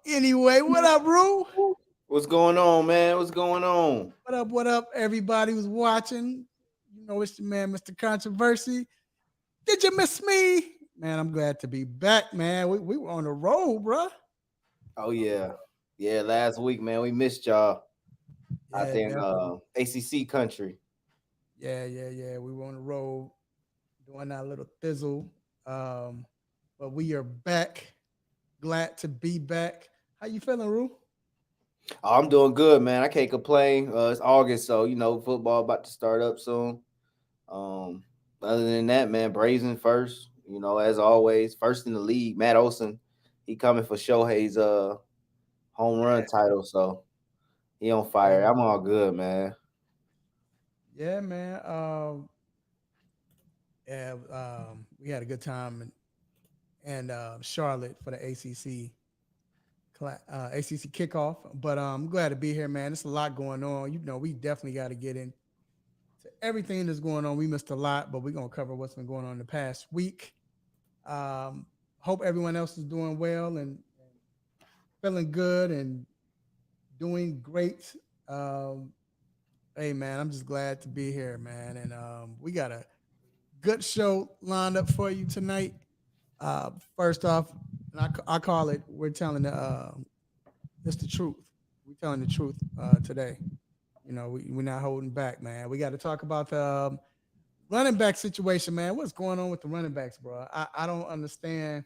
Anyway, what up, Rue? What's going on, man? What's going on? What up, everybody who's watching? You know, it's your man, Mr. Controversy. Did you miss me? Man, I'm glad to be back, man. We were on the road, bruh. Oh yeah, yeah. Last week, man, we missed y'all out Yeah, there in definitely. ACC country. Yeah. We were on the road doing that little thizzle. Um, but we are back. Glad to be back. How you feeling, Rue? Oh, I'm doing good, man. I can't complain. It's August, so football about to start up soon. Um, Other than that, man, Brazen first. As always, first in the league. Matt Olson, he coming for Shohei's home run title, so he on fire. Yeah, I'm all good, man. yeah, man. Yeah, we had a good time and Charlotte for the ACC kickoff. But I'm glad to be here, man. There's a lot going on. You know, we definitely got to get into everything that's going on. We missed a lot, but we're gonna cover what's been going on in the past week. Um, Hope everyone else is doing well and feeling good and doing great. Um, hey, man, I'm just glad to be here, man. And we got a good show lined up for you tonight. First off, and I call it, we're telling it's the truth. We're telling the truth today. You know, we're not holding back, man. We got to talk about the running back situation, man. What's going on with the running backs, bro? I don't understand.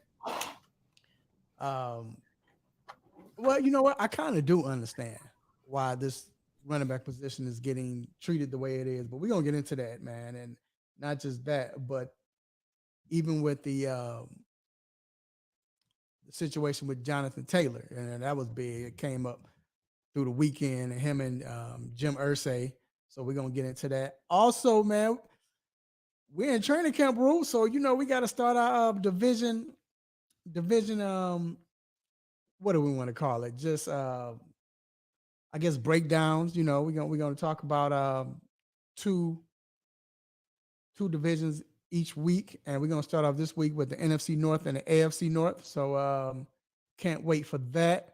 Um, well, you know what? I kind of do understand why this running back position is getting treated the way it is, but we're going to get into that, man. And not just that, but even with the situation with Jonathan Taylor, and that was big. It came up through the weekend, and him and Jim Irsay. So we're gonna get into that. Also, man, we're in training camp, rules. So you know we got to start our division. What do we want to call it? Just I guess breakdowns. You know, we're gonna talk about two two divisions each week, and we're gonna start off this week with the NFC North and the AFC North. So can't wait for that.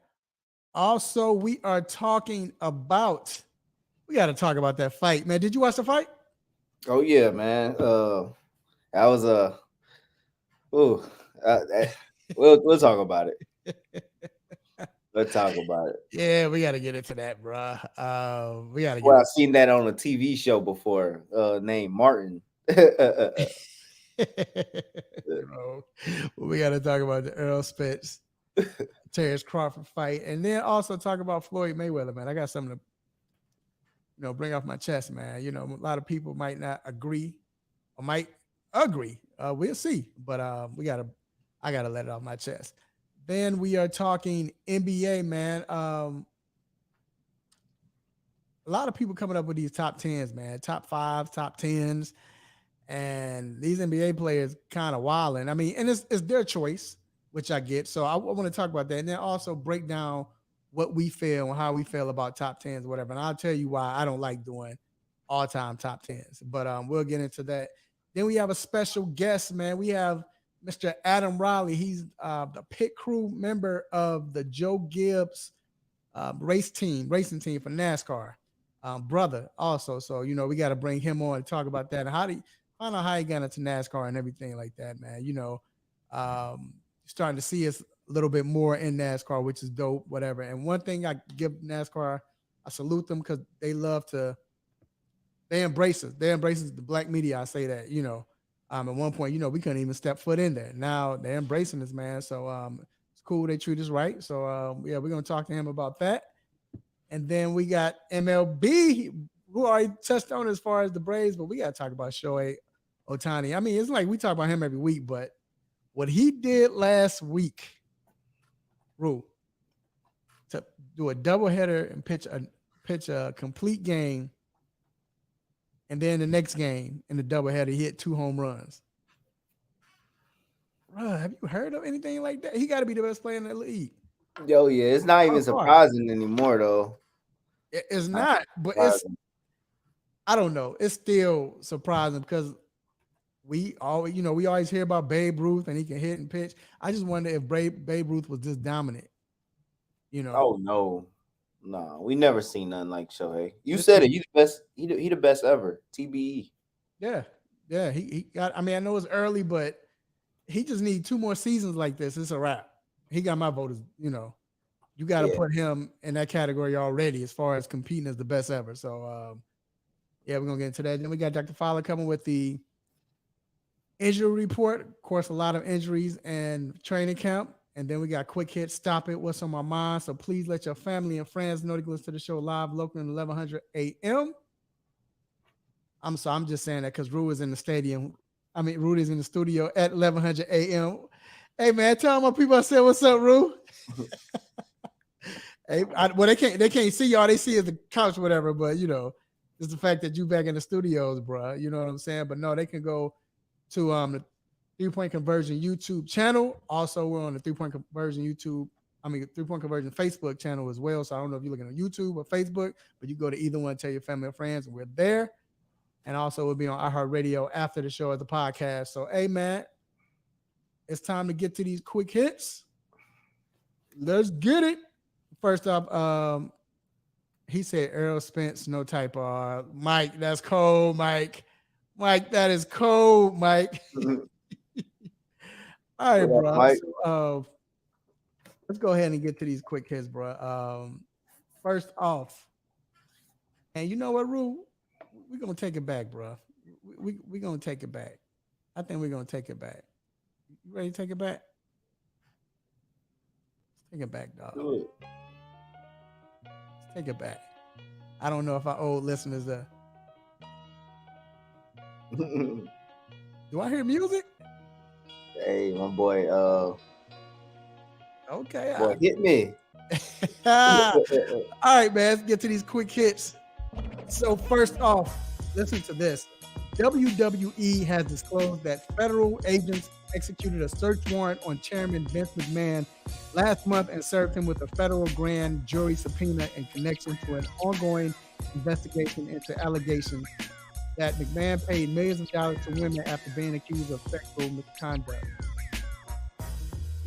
Also, we are talking about. We got to talk about that fight, man. Did you watch the fight? Oh yeah, man. That was a ooh. We'll talk about it. Let's talk about it. Yeah, we got to get into that, bro. We got to get Well, into I've seen that on a TV show before, named Martin. bro. We got to talk about the Earl Spence, Terrence Crawford fight, and then also talk about Floyd Mayweather, man. I got something to bring off my chest, man. You know, a lot of people might not agree or might agree. We'll see, but I gotta let it off my chest. Then we are talking NBA, man. A lot of people coming up with these top tens, man, top fives, top tens, and these NBA players kind of wilding. I mean, and it's their choice, which I get. So I want to talk about that, and then also break down what we feel and how we feel about top tens, whatever. And I'll tell you why I don't like doing all time top tens, but we'll get into that. Then we have a special guest, man. We have Mr. Adam Riley. He's the pit crew member of the Joe Gibbs racing team for NASCAR. Brother also. So, you know, we got to bring him on and talk about that. And how do you find out how he got into NASCAR and everything like that, man. You know, starting to see us a little bit more in NASCAR, which is dope, whatever. And one thing I give NASCAR, I salute them because they love to they embrace us. They embrace us, the black media. I say that, you know. At one point, you know, we couldn't even step foot in there. Now they're embracing us, man. So it's cool they treat us right. So yeah, we're gonna talk to him about that. And then we got MLB, who already touched on as far as the Braves, but we got to talk about Shohei Otani. I mean, it's like we talk about him every week, but what he did last week, Rule, to do a doubleheader and pitch a complete game, and then the next game in the doubleheader, he hit two home runs. Bruh, have you heard of anything like that? He got to be the best player in the league. Yo, yeah, it's not By even far. surprising anymore, though. It's Not not, but it's surprising. I don't know. It's still surprising because we always hear about Babe Ruth and he can hit and pitch. I just wonder if Babe Ruth was this dominant You know, Oh no, we never seen nothing like Shohei. You this said is it. You the best. He the best ever. TBE. yeah, yeah. He got. I mean, I know it's early, but he just needs 2 more seasons like this. It's a wrap. He got my vote. As you know, you got to Yeah. put him in that category already as far as competing as the best ever. So yeah, we're gonna get into that. Then we got Dr. Fowler coming with the injury report. Of course, a lot of injuries and training camp. And then we got quick hit, stop it, what's on my mind. So please let your family and friends know to listen to the show live, local at 1100 a.m. I'm sorry, I'm just saying that because Rue is in the stadium. I mean, Rudy's in the studio at 1100 a.m. Hey man, tell my people I said what's up, Rue. Hey, well they can't see y'all. They see is the couch, whatever. But you know, it's the fact that you back in the studios, bro. You know what I'm saying? But no, they can go to the 3 Point Conversion YouTube channel. Also, we're on the 3 Point Conversion YouTube. I mean, 3 Point Conversion Facebook channel as well. So I don't know if you're looking on YouTube or Facebook, but you go to either one, tell your family and friends, and we're there. And also, we'll be on iHeartRadio after the show as a podcast. So, hey, man, it's time to get to these quick hits. Let's get it. First up, he said Errol Spence, no typo. Mike, that's cold, Mike. Mike, that is cold, Mike. All right, What up, bro. Mike? So let's go ahead and get to these quick hits, bro. First off, and you know what, Rue? We're gonna take it back, bro. We're gonna take it back. I think we're gonna take it back. You ready to take it back? Let's take it back, dog. Good. Let's take it back. I don't know if our old listeners do I hear music? Hey, my boy. Okay. Boy, hit me. All right, man. Let's get to these quick hits. So first off, listen to this. WWE has disclosed that federal agents executed a search warrant on Chairman Vince McMahon last month and served him with a federal grand jury subpoena in connection to an ongoing investigation into allegations that McMahon paid millions of dollars to women after being accused of sexual misconduct.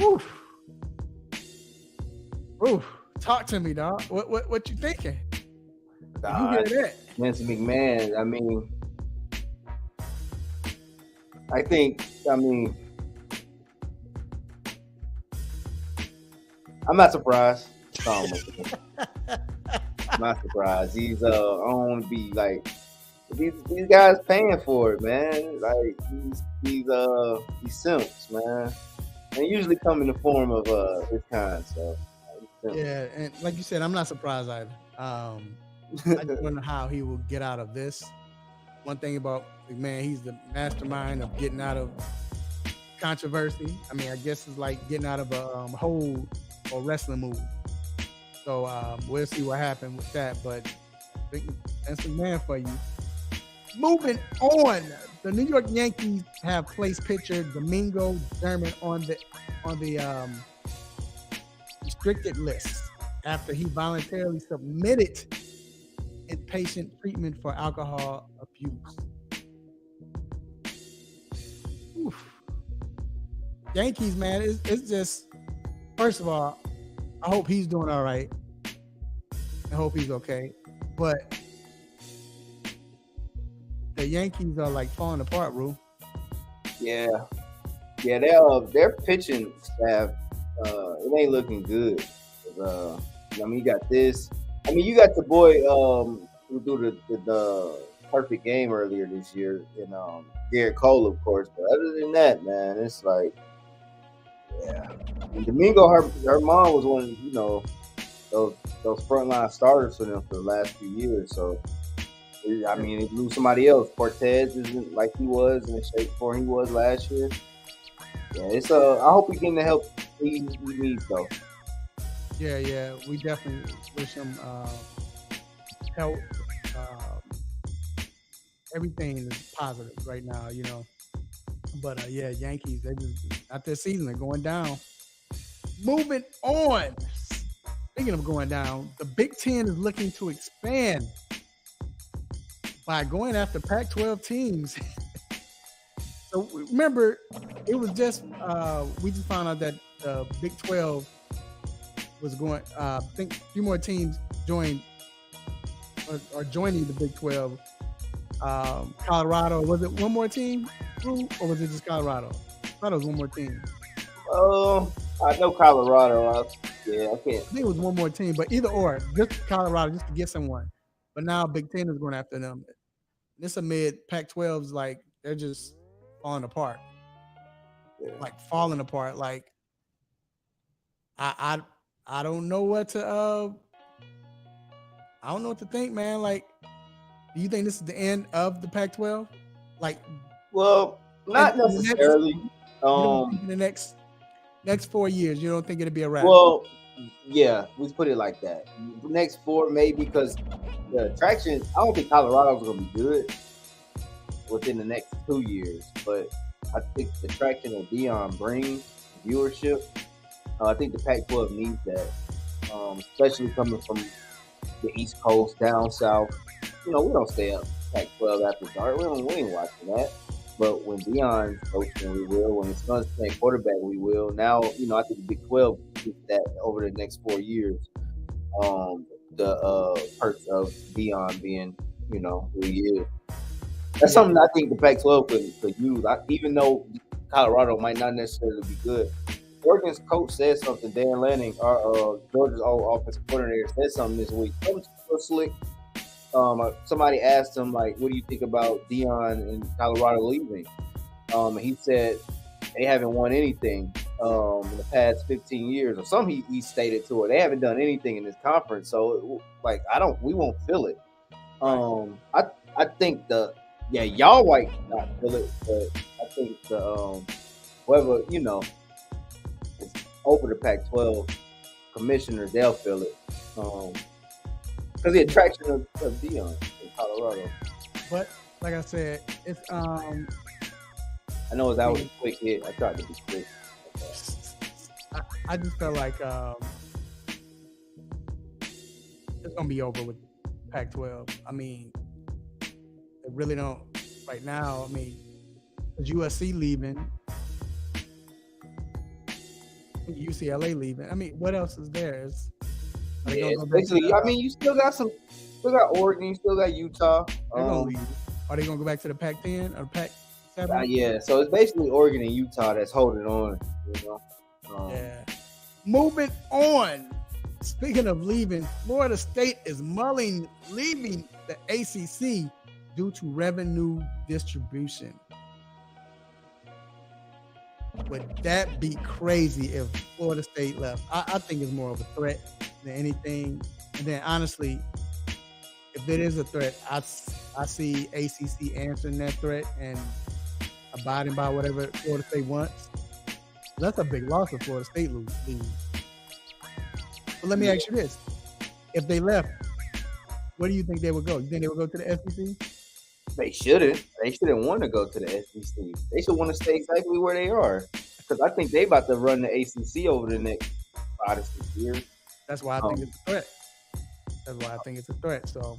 Oof. Oof. Talk to me, dog. What you thinking? You hear that? Vince McMahon. I mean, I'm not surprised. I'm not surprised. He's I don't want to be like these guys paying for it, man. Like these simps, man. They usually come in the form of this kind. So yeah, and like you said, I'm not surprised either. I just wonder how he will get out of this. One thing about McMahon, he's the mastermind of getting out of controversy. I mean, I guess it's like getting out of a hold or wrestling move. So we'll see what happens with that. But Vince McMahon for you. Moving on, the New York Yankees have placed pitcher Domingo German on the restricted list after he voluntarily submitted inpatient treatment for alcohol abuse. Oof. Yankees, man, it's just, first of all, I hope he's doing all right. I hope he's okay. But the Yankees are like falling apart, Rue. yeah, their pitching staff, it ain't looking good. I mean, you got this. I mean, you got the boy who threw the perfect game earlier this year, and Garrett Cole, of course. But other than that, man, it's like, yeah. And Domingo, her mom was one of those frontline starters for them for the last few years. So, I mean, they lose somebody else. Cortez isn't like he was in the shape for he was last year. Yeah, it's I hope he getting the help he needs though. Yeah, we definitely wish him help. Everything is positive right now, you know. But yeah, Yankees, they just not this season, they're going down. Moving on. Speaking of going down, the Big Ten is looking to expand by going after Pac-12 teams. So remember, it was just we just found out that Big 12 was going. I think a few more teams joined or joining the Big 12. Colorado, was it one more team, or was it just Colorado? I thought it was one more team. I know Colorado. Yeah, I can't. I think it was one more team, but either or, just Colorado, just to get someone. But now Big Ten is going after them. This amid Pac-12's like they're just falling apart, Yeah. like falling apart. Like I I don't know what to I don't know what to think, man. Like, do you think this is the end of the Pac-12? Like, Well, not in the next, necessarily. you don't think in the next 4 years, you don't think it'll be a wrap? Well, yeah, we put it like that. Next four, maybe, because the attraction. I don't think Colorado's gonna be good within the next 2 years, but I think the attraction that Dion brings, viewership. I think the Pac-12 needs that, especially coming from the East Coast down south. You know, we don't stay up Pac-12 after dark. We ain't watching that. But when Dion's coaching, we will. When his son's playing quarterback, we will. Now, I think the Big 12 gets that over the next 4 years. The perks of Dion being, who he is. That's something I think the Pac-12 could use. Even though Colorado might not necessarily be good, Oregon's coach said something. Dan Lanning, our Georgia's old offensive coordinator, said something this week. Something so slick. Somebody asked him, like, what do you think about Dion and Colorado leaving? He said they haven't won anything in the past 15 years, or something he stated to her. They haven't done anything in this conference, so we won't feel it. I think y'all might not feel it, but I think the whoever is over the Pac-12 commissioners, they'll feel it. Because the attraction of Dion in Colorado. But like I said, it's I know that was a quick hit. I tried to be quick. I just felt like it's gonna be over with Pac-12. I mean, they really don't right now. I mean, is USC leaving? UCLA leaving. I mean, what else is there? Basically, I mean, you still got Oregon, you still got Utah. They're gonna leave. Are they gonna go back to the Pac-10 or Pac-7? Yeah, so it's basically Oregon and Utah that's holding on. Yeah. Moving on. Speaking of leaving, Florida State is mulling leaving the ACC due to revenue distribution. Would that be crazy if Florida State left? I think it's more of a threat than anything. And then honestly, if it is a threat, I see ACC answering that threat and abiding by whatever Florida State wants. That's a big loss if Florida State leaves. But let me ask you this. If they left, where do you think they would go? You think they would go to the SEC? They shouldn't. They shouldn't want to go to the SEC. They should want to stay exactly where they are. Because I think they about to run the ACC over the next 5 to 6 years. That's why I think it's a threat. That's why I think it's a threat. So,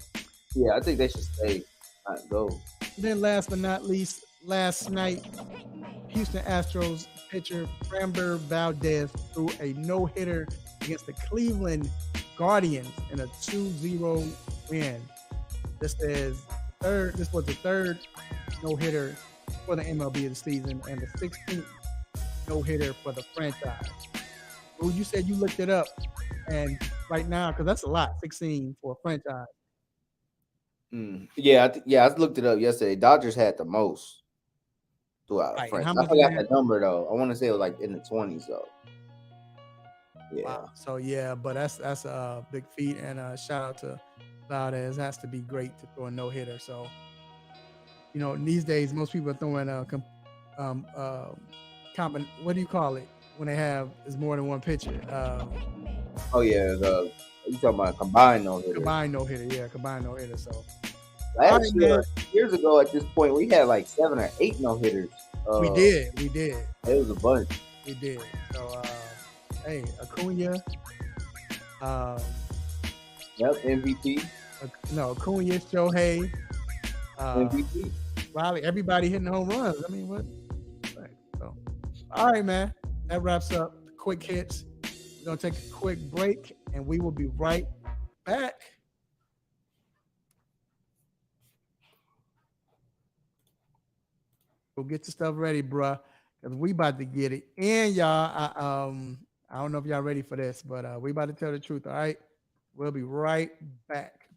yeah, I think they should stay, not go. Then last but not least, last night, Houston Astros pitcher Framber Valdez threw a no-hitter against the Cleveland Guardians in a 2-0 win. This was the third no-hitter for the MLB of the season and the 16th no-hitter for the franchise. Well, you said you looked it up, and right now, because that's a lot, 16 for a franchise. Yeah, I looked it up yesterday. Dodgers had the most throughout the franchise. I forgot that number, though. I want to say it was like in the 20s, though. Yeah. Wow. So, yeah, but that's a big feat, and shout out to Valdez. Has to be great to throw a no-hitter. So, these days, most people are throwing what do you call it when they have is more than one pitcher? You talking about combined no-hitter? Combined no-hitter, yeah, combined no-hitter. So last year, years ago at this point, we had like 7 or 8 no-hitters. We did. It was a bunch. We did. So, hey, Acuna. MVP. Acuna, Shohei. MVP. Riley, everybody hitting home runs. I mean, what? So, all right, man. That wraps up the quick hits. We're gonna take a quick break, and we will be right back. Go get your stuff ready, bruh, because we about to get it in, y'all. I don't know if y'all ready for this, but we about to tell the truth. All right, we'll be right back.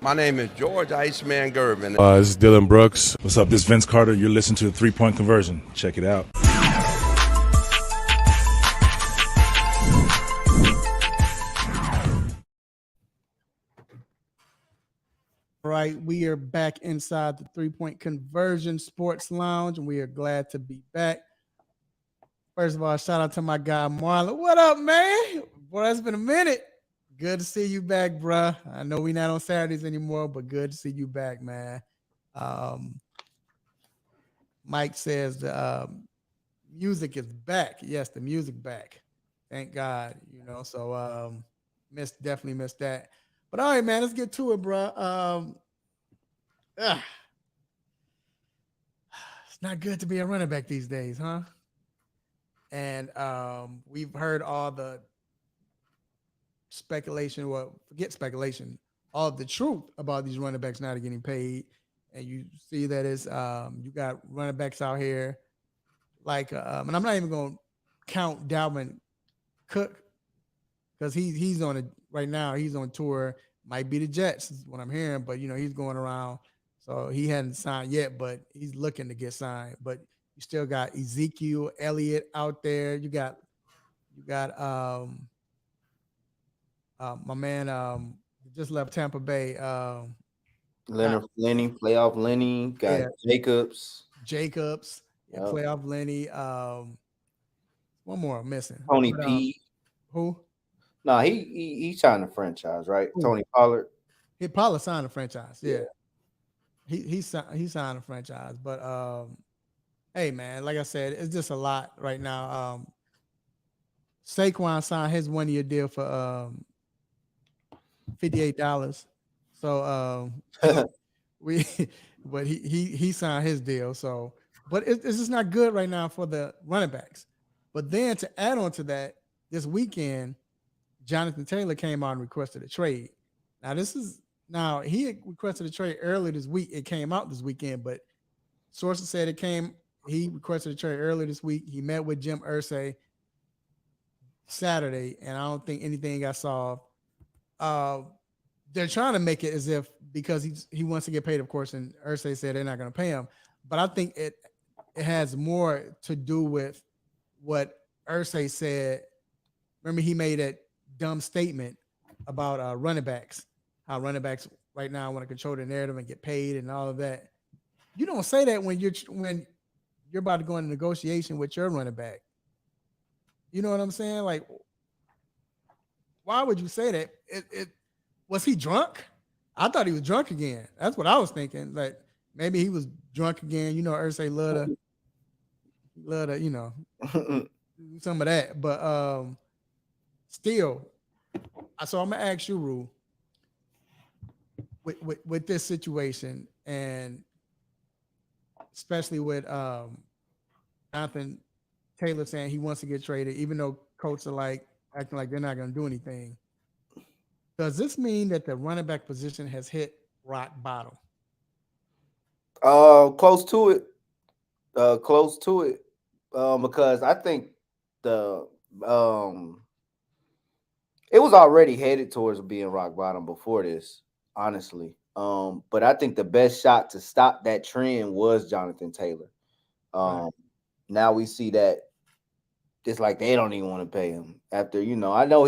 My name is George Iceman Gervin. This is Dylan Brooks. What's up? This is Vince Carter. You're listening to the 3-Point Conversion. Check it out. All right, we are back inside the 3-Point Conversion Sports Lounge, and we are glad to be back. First of all, shout out to my guy Marlon. What up, man? Boy, it's been a minute. Good to see you back, bruh. I know we not on Saturdays anymore, but good to see you back, man. Um, Mike says the music is back. Yes, the music back. Thank God. So definitely missed that. But all right, man, let's get to it, bruh. It's not good to be a running back these days, huh? And we've heard all the speculation. Well, forget speculation. All of the truth about these running backs not getting paid, and you see that is you got running backs out here like, and I'm not even going to count Dalvin Cook because he's on it right now. He's on tour. Might be the Jets is what I'm hearing, but he's going around. So he hadn't signed yet, but he's looking to get signed. But you still got Ezekiel Elliott out there. You got my man just left Tampa Bay. Leonard Lenny, playoff Lenny, got Yeah. Jacobs. Jacobs, Yep. playoff Lenny. One more I'm missing. Tony But, P. Who? No, he signed a franchise, right? Who? Tony Pollard. He probably signed a franchise. Yeah. Yeah. He signed a franchise. But hey man, like I said, it's just a lot right now. Saquon signed his 1-year deal for $58. So we but he signed his deal. So but it's just not good right now for the running backs. But then to add on to that, this weekend, Jonathan Taylor came out and requested a trade. Now he had requested a trade earlier this week. It came out this weekend, but sources said he requested a trade earlier this week. He met with Jim Irsay Saturday, and I don't think anything got solved. They're trying to make it as if because he wants to get paid, of course, and Irsay said they're not going to pay him. But I think it has more to do with what Irsay said. Remember, he made that dumb statement about running backs, how running backs right now want to control the narrative and get paid and all of that. You don't say that when you're about to go into negotiation with your running back. You know what I'm saying? Like, why would you say that? Was he drunk? I thought he was drunk again. That's what I was thinking. Like maybe he was drunk again. Irsay love to, some of that. But still, so I'm gonna ask you, Rue, with this situation, and especially with Jonathan Taylor saying he wants to get traded, even though coaches are acting like they're not going to do anything. Does this mean that the running back position has hit rock bottom? Close to it. Close to it. Because I think the it was already headed towards being rock bottom before this, honestly. But I think the best shot to stop that trend was Jonathan Taylor. Right. Now we see that it's like they don't even want to pay him after, I know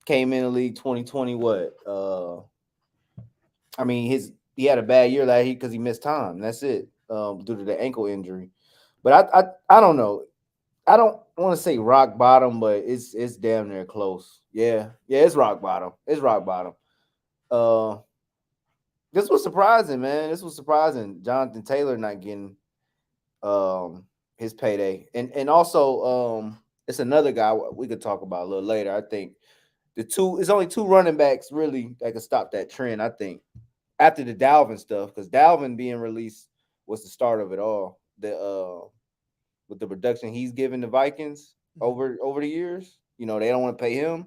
came in the league 2020. What? He had a bad year because he missed time. That's it, due to the ankle injury. But I don't know. I don't want to say rock bottom, but it's damn near close. Yeah, it's rock bottom. It's rock bottom. This was surprising, man. This was surprising. Jonathan Taylor not getting his payday, and also it's another guy we could talk about a little later. I think it's only two running backs really that could stop that trend. I think after the Dalvin stuff, because Dalvin being released was the start of it all. with the production he's given the Vikings Mhm. over the years. You know, they don't want to pay him.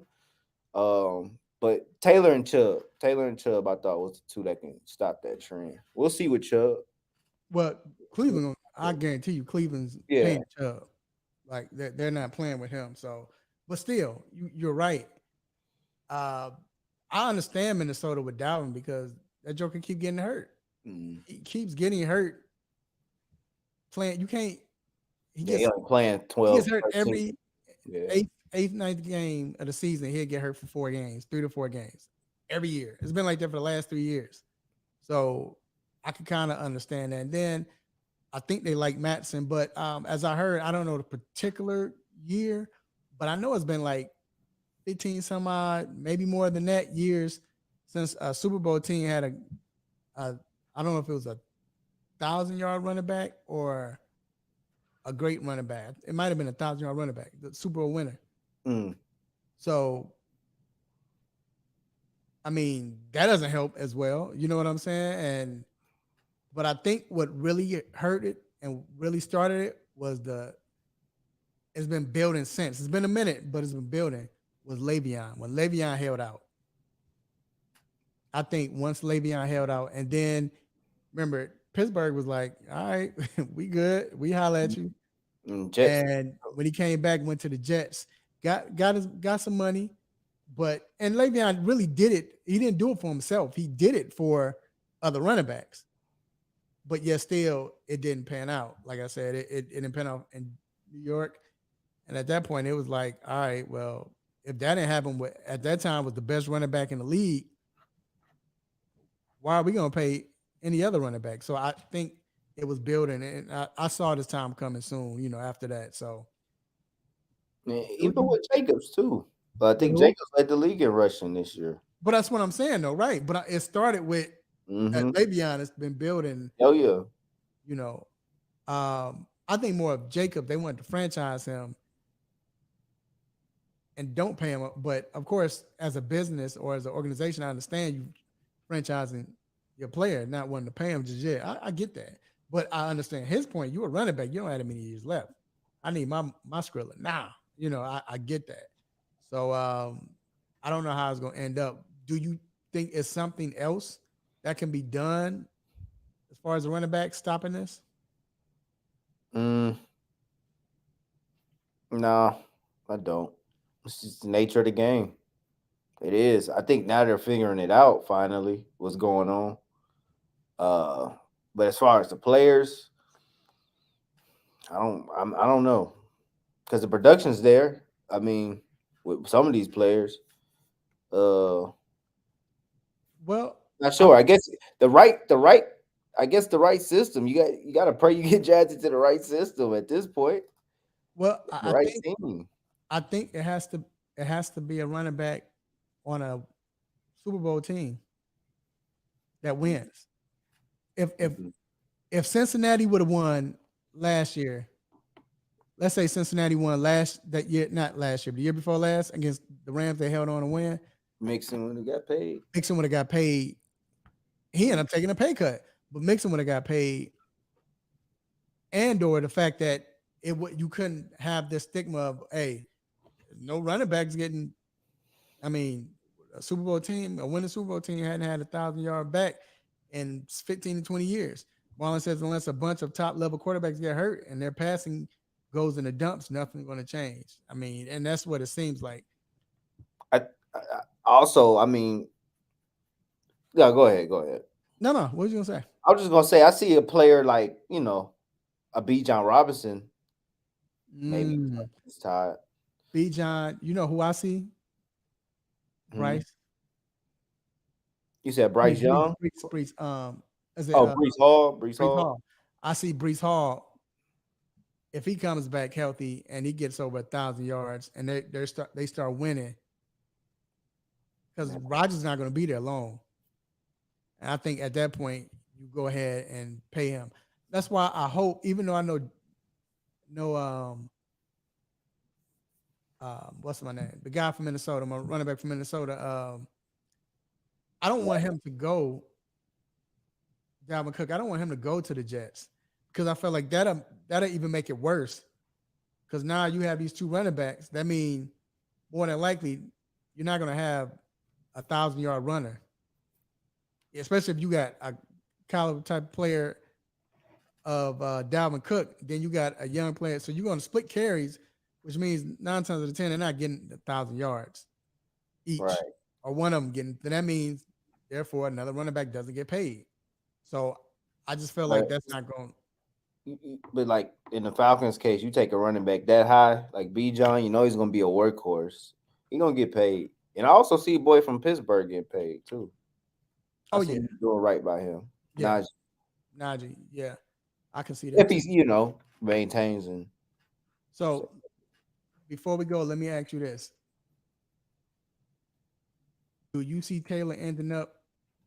But Taylor and Chubb, I thought was the two that can stop that trend. We'll see with Chubb. Well, Cleveland, I guarantee you, Cleveland's Yeah. paying Chubb. Like they're not playing with him. So, but still, you're right. Uh, I understand Minnesota with Dalvin because that joker keep getting hurt. Mm. He keeps getting hurt. Playing, you can't. He Yeah, he gets only playing he gets 12, hurt 13. every Yeah. eighth, ninth game of the season. He'll get hurt for 4 games, 3 to 4 games every year. It's been like that for the last 3 years. So I can kind of understand that. And then I think they like Matson, but as I heard, I don't know the particular year, but I know it's been like 15 some odd, maybe more than that years since a Super Bowl team had a I don't know if it was 1,000 yard running back or a great running back. It might have been 1,000 yard running back, the Super Bowl winner. Mm. So I mean that doesn't help as well. You know what I'm saying? And but I think what really hurt it and really started it was it's been building since. It's been a minute, but it's been building. Was Le'Veon when Le'Veon held out? I think once Le'Veon held out, and then remember Pittsburgh was like, "All right, we good. We holla at you." Jets. And when he came back, went to the Jets, got some money, but and Le'Veon really did it. He didn't do it for himself. He did it for other running backs. But yet still, it didn't pan out. Like I said, it didn't pan out in New York. And at that point, it was like, all right, well, if that didn't happen, at that time was the best running back in the league, why are we going to pay any other running back? So I think it was building, and I saw this time coming soon. After that. So Yeah, you, even with Jacobs too. But I think you Jacobs led the league in rushing this year. but that's what I'm saying, though, right? But it started with that Mm-hmm. Le'Veon has been building. Oh yeah. You know, I think more of Jacob. They wanted to franchise him and don't pay him. But of course, as a business or as an organization, I understand you franchising your player, not wanting to pay him just yet. I get that. But I understand his point. You're a running back. You don't have that many years left. I need my Skrilla now. I get that. So I don't know how it's gonna end up. Do you think it's something else that can be done as far as the running back stopping this? Mm, no, I don't. It's just the nature of the game. It is. I think now they're figuring it out finally, what's going on. Uh, but as far as the players, I don't know because the production's there. I mean, with some of these players, uh, Well, not I, sure. I guess the right. I guess the right system. You got to pray you get drafted to the right system at this point. well, The I right think team. I think it has to be a running back on a Super Bowl team that wins. If if Mhm. if Cincinnati would have won last year, let's say Cincinnati won last that year, not last year, but the year before last against the Rams, they held on to win. Mixing when he got paid. Mixon would have got paid. He ended up taking a pay cut, but Mixon would have got paid, and or the fact that you couldn't have this stigma of no running backs getting. I mean, a winning Super Bowl team hadn't had 1,000 yard back in 15 to 20 years. Marlon says unless a bunch of top level quarterbacks get hurt and their passing goes in the dumps, nothing's going to change. I mean, and that's what it seems like. Also, I mean, yeah. Go ahead. Go ahead. No, no. What was you gonna say? I was just gonna say I see a player like a B. John Robinson. Maybe Mm. he's tired. B. John, you know who I see? Mhm. Bryce. You said I mean, Bryce Young. Brees. Is it Oh, Brees Hall. Brees Brees Hall. Hall? I see Brees Hall if he comes back healthy and he gets over 1,000 yards and they start winning because Rodgers not going to be there long. And I think at that point you go ahead and pay him. That's why I hope, even though I know what's my name, the guy from Minnesota, my running back from Minnesota. I don't want him to go, Dalvin Cook. I don't want him to go to the Jets because I feel like that'll even make it worse because now you have these two running backs. That means more than likely you're not going to have 1,000-yard runner, especially if you got a caliber type player of Dalvin Cook. Then you got a young player, so you're going to split carries, which means 9 times out of 10 they're not getting 1,000 yards Right. each, or one of them getting. Then that means, therefore, another running back doesn't get paid. So I just feel like But that's not going. but like in the Falcons case, you take a running back that high, like B. John, you know he's gonna be a workhorse. He gonna get paid. And I also see a boy from Pittsburgh get paid too. I Oh see yeah, you doing right by him. yeah, Najee. Najee, yeah, I can see that If too. he's, maintains and so. So before we go, let me ask you this: do you see Taylor ending up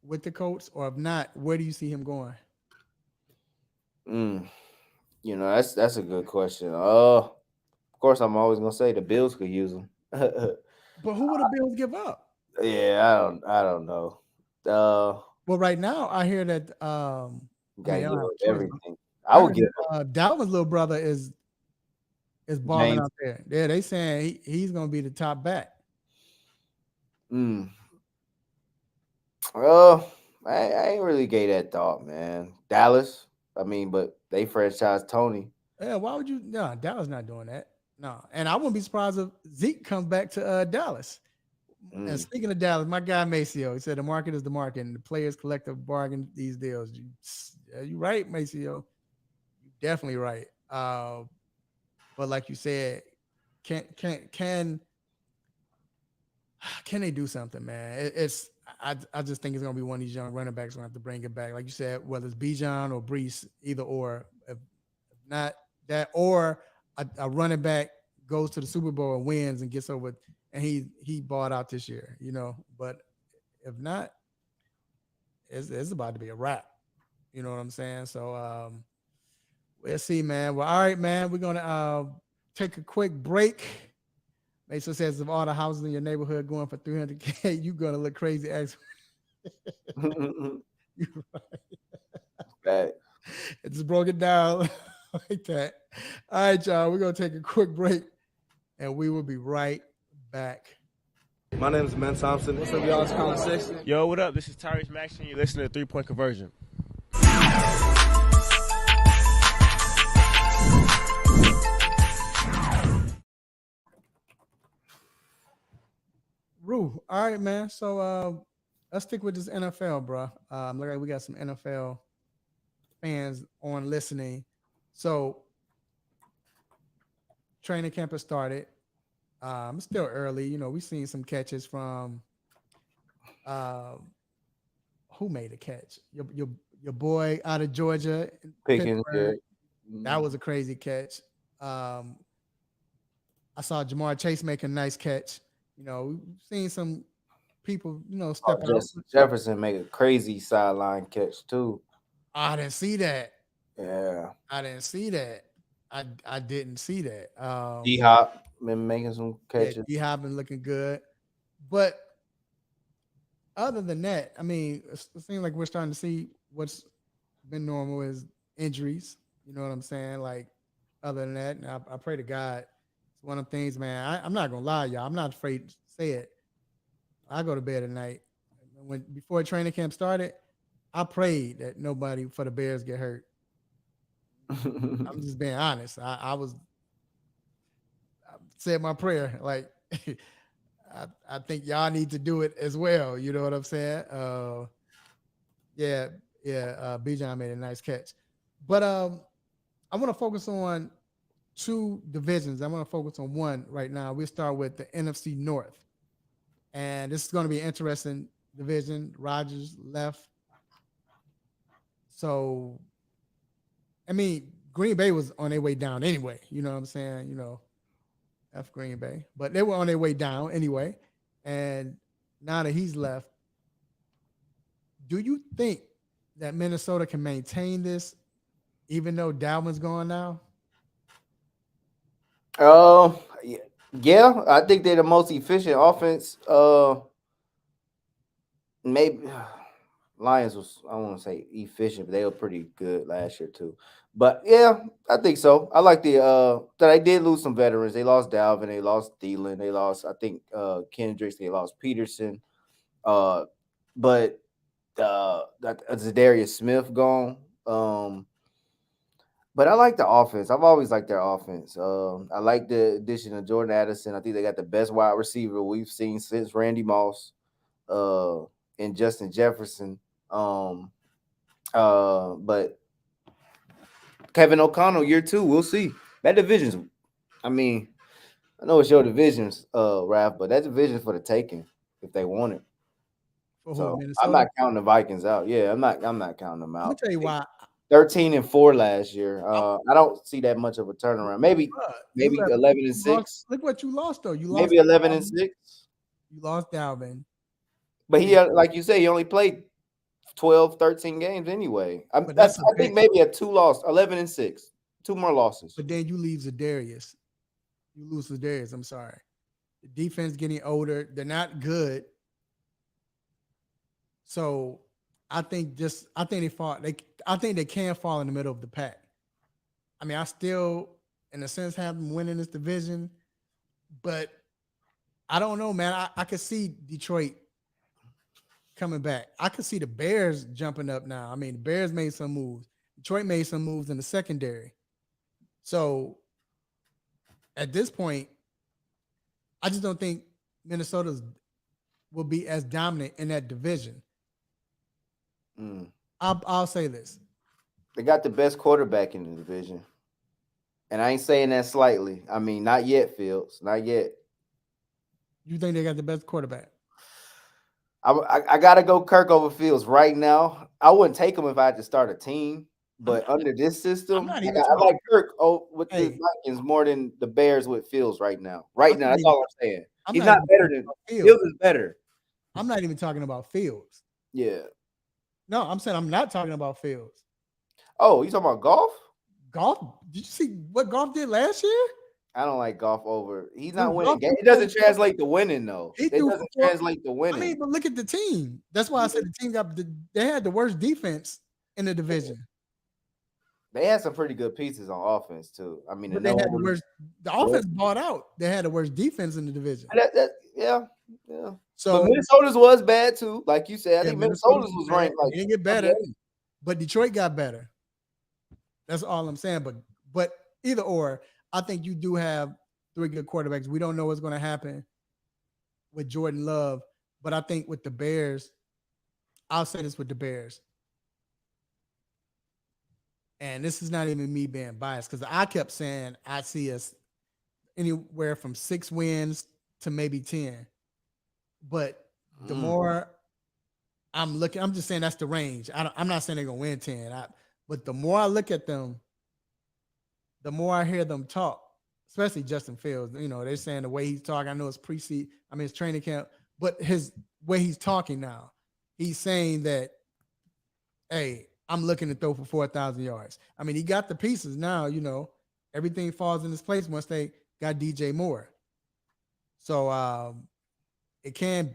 with the Colts, or if not, where do you see him going? Mm, that's a good question. Of course, I'm always gonna say the Bills could use him. But who would the Bills give up? Yeah, I don't know. Uh, Well, right now I hear that. I mean, gotta they don't give have up a choice. But everything. I I would heard give that Dalvin's little brother is balling James. out there. Yeah, they saying he's going to be the top back. Mm, well, I ain't really gave that thought, man. Dallas, I mean, but they franchise Tony. Yeah, why would you? No, Dallas not doing that. No, and I wouldn't be surprised if Zeke comes back to Dallas. And Mm. speaking of Dallas, my guy Maceo, he said the market is the market, and the players collective bargain these deals. You right, Maceo. You definitely right. But like you said, can can they do something, man? I just think it's gonna be one of these young running backs gonna have to bring it back, like you said, whether it's Bijan or Brees, either or. If not that, or a running back goes to the Super Bowl and wins and gets over, and he bought out this year, But if not, it's about to be a wrap. You know what I'm saying? So we'll see, man. Well, all right, man. We're gonna take a quick break. Mason says if all the houses in your neighborhood going for 300K, you're gonna look crazy. You Right. it just broke it down like that. All right, y'all. We're gonna take a quick break, and we will be right back. My name is Ben Thompson. What's up, y'all? It's Conversation. Yo, what up? This is Tyrese Maxson. You're listening to 3 Point Conversion. Rue. All right, man. So let's stick with this NFL, bro. Look like we got some NFL fans on listening. So training camp has started. It's still early. We've seen some catches from who made a catch? Your boy out of Georgia, Pickens, yeah. Pittsburgh. That was a crazy catch. I saw Jamar Chase make a nice catch. We've seen some people, stepping out. Jefferson make a crazy sideline catch too. I didn't see that. Yeah. I didn't see that. I didn't see that. D Hop been making some catches. D-Hop been looking good. But other than that, I mean, it seems like we're starting to see what's been normal is injuries. You know what I'm saying? Like, other than that, and I pray to God. It's one of the things, man. I'm not gonna lie, y'all. I'm not afraid to say it. I go to bed at night. Before training camp started, I prayed that nobody for the Bears get hurt. I'm just being honest. I said my prayer. Like, I think y'all need to do it as well. You know what I'm saying? Yeah. Bijan made a nice catch. But I want to focus on two divisions. I want to focus on one right now. We'll start with the NFC North. And this is going to be an interesting division. Rodgers left. So, I mean, Green Bay was on their way down anyway. You know what I'm saying? F Green Bay. But they were on their way down anyway. And now that he's left, do you think that Minnesota can maintain this even though Dalvin's gone now? Yeah, I think they're the most efficient offense. Maybe Lions was, I don't want to say efficient, but they were pretty good last year too. But yeah, I think so. I like that they did lose some veterans. They lost Dalvin, they lost Thielen, they lost I think Kendricks, they lost Peterson. Uh, but that Zadarius Smith gone. But I like the offense. I've always liked their offense. I like the addition of Jordan Addison. I think they got the best wide receiver we've seen since Randy Moss uh, and Justin Jefferson. Um, but Kevin O'Connell, year 2, we'll see. That division's, I mean, I know it's your divisions, Raph, but that division's for the taking if they want it. For who? So I'm Minnesota? not counting the Vikings out. Yeah, I'm not counting them I'm gonna out. tell you why. 13-4 last year. I don't see that much of a turnaround. Maybe You left- 11 and you lost- 6. Look what you lost though. You lost Maybe 11 and Dalvin. 6. You lost Dalvin. But he, like you said, he only played 12, 13 games anyway. I think maybe a 2-loss, 11 and 6. 2 more losses. But then you leave Zadarius. You lose Zadarius. I'm sorry. The defense getting older. They're not good. So I think they fall. I think they can fall in the middle of the pack. I mean, I still, in a sense, have them winning this division, but I don't know, man. I could see Detroit coming back. I could see the Bears jumping up now. I mean, the Bears made some moves. Detroit made some moves in the secondary. So at this point, I just don't think Minnesota's will be as dominant in that division. I'll say this. They got the best quarterback in the division. And I ain't saying that slightly. I mean, not yet, Fields. Not yet. You think they got the best quarterback? I got to go Kirk over Fields right now. I wouldn't take him if I had to start a team. But under this system, I like Kirk with the Vikings more than the Bears with Fields right now. Right now, that's all I'm saying. He's not better than Fields is better. I'm not even talking about Fields. Yeah. No, I'm saying I'm not talking about Fields. Oh, you talking about Goff? Goff? Did you see what Goff did last year? I don't like Goff over. He's not winning. It doesn't translate to winning, though. It doesn't translate to winning. I mean, but look at the team. That's why I said the team they had the worst defense in the division. They had some pretty good pieces on offense too. I mean, they had the worst. The offense bought out. They had the worst defense in the division. Yeah. So but Minnesota's was bad too, like you said. I think Minnesota's was ranked like they didn't get better, but Detroit got better. That's all I'm saying. But either or, I think you do have 3 good quarterbacks. We don't know what's going to happen with Jordan Love, but I think with the Bears, I'll say this with the Bears. And this is not even me being biased because I kept saying I see us anywhere from 6 wins to maybe 10. But the more I'm looking, I'm just saying that's the range. I'm not saying they're going to win 10. But the more I look at them, the more I hear them talk, especially Justin Fields. You know, they're saying the way he's talking, I know it's preseason, it's training camp, but his way he's talking now, he's saying that, hey, I'm looking to throw for 4,000 yards. I mean, he got the pieces now, you know, everything falls in its place once they got DJ Moore. So it can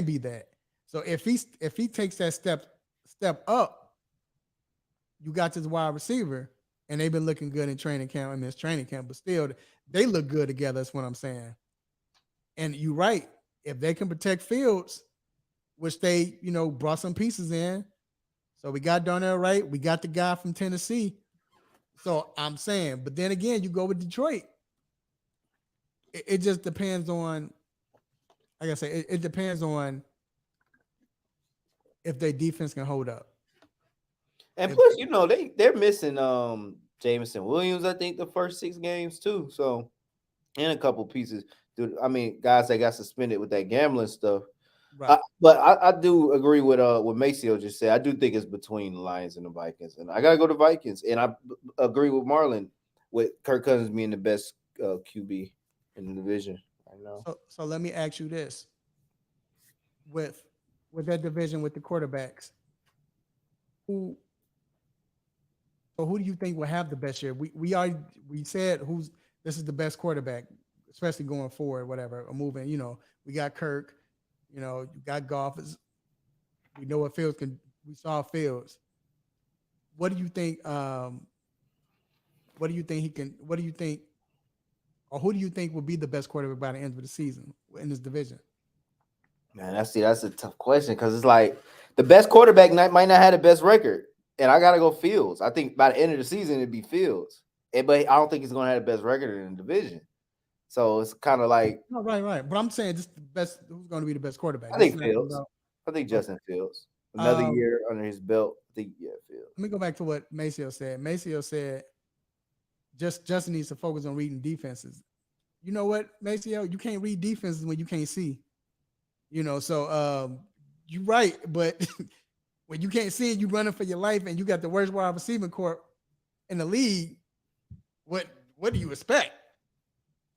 be that. So if he takes that step up, you got this wide receiver, and they've been looking good in training camp. I mean, it's training camp, but still, they look good together. That's what I'm saying. And you're right. If they can protect Fields, which they, you know, brought some pieces in. So we got Darnell Wright. We got the guy from Tennessee. So I'm saying, but then again, you go with Detroit. It just depends on, like I say, it depends on if their defense can hold up. And plus, you know, they're missing Jameson Williams, I think, the first 6 games too. So, and a couple pieces. Dude, I mean, guys that got suspended with that gambling stuff. Right. But I do agree with what Maceo just said. I do think it's between the Lions and the Vikings, and I gotta go to Vikings. And I agree with Marlon with Kirk Cousins being the best QB in the division right now. So let me ask you this: with that division with the quarterbacks, who do you think will have the best year? We said this is the best quarterback, especially going forward, whatever, or moving. You know, we got Kirk. You know, you got Goff. We know what Fields can we saw Fields. What do you think? What do you think he can? What do you think, or who do you think will be the best quarterback by the end of the season in this division? Man, that's a tough question because it's like the best quarterback might not have the best record, and I gotta go Fields. I think by the end of the season it'd be Fields, but I don't think he's gonna have the best record in the division. So it's kind of like No, right. But I'm saying just the best. Who's going to be the best quarterback? I This is think not Fields. about. I think Okay. Justin Fields. Another Um, year under his belt. I think Fields. Let me go back to what Maceo said. Maceo said Justin needs to focus on reading defenses. You know what, Maceo? You can't read defenses when you can't see. So you're right, but when you can't see it, you running for your life, and you got the worst wide receiving corps in the league. What do you expect?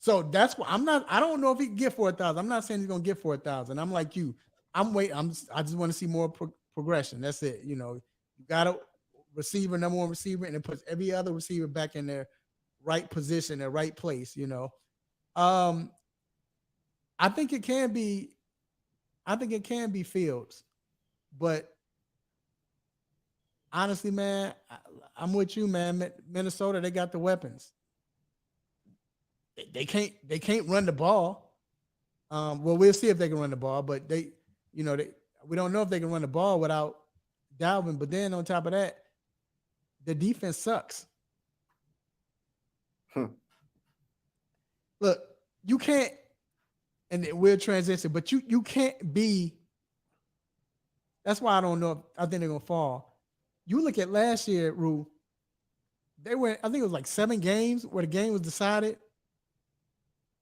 So that's why I don't know if he can get 4,000. I'm not saying he's gonna get 4,000. I'm like you. I'm waiting. I just want to see more progression. That's it. You got a receiver, number one receiver, and it puts every other receiver back in their right position, their right place. I think it can be. I think it can be Fields, but honestly, man, I'm with you, man. Minnesota, they got the weapons. They can't run the ball. Well, we'll see if they can run the ball, but we don't know if they can run the ball without Dalvin. But then on top of that, the defense sucks. Look, you can't, and we'll transition, but you can't be. That's why I don't know. I think they're gonna fall. You look at last year, Rue. They went. I think it was like 7 games where the game was decided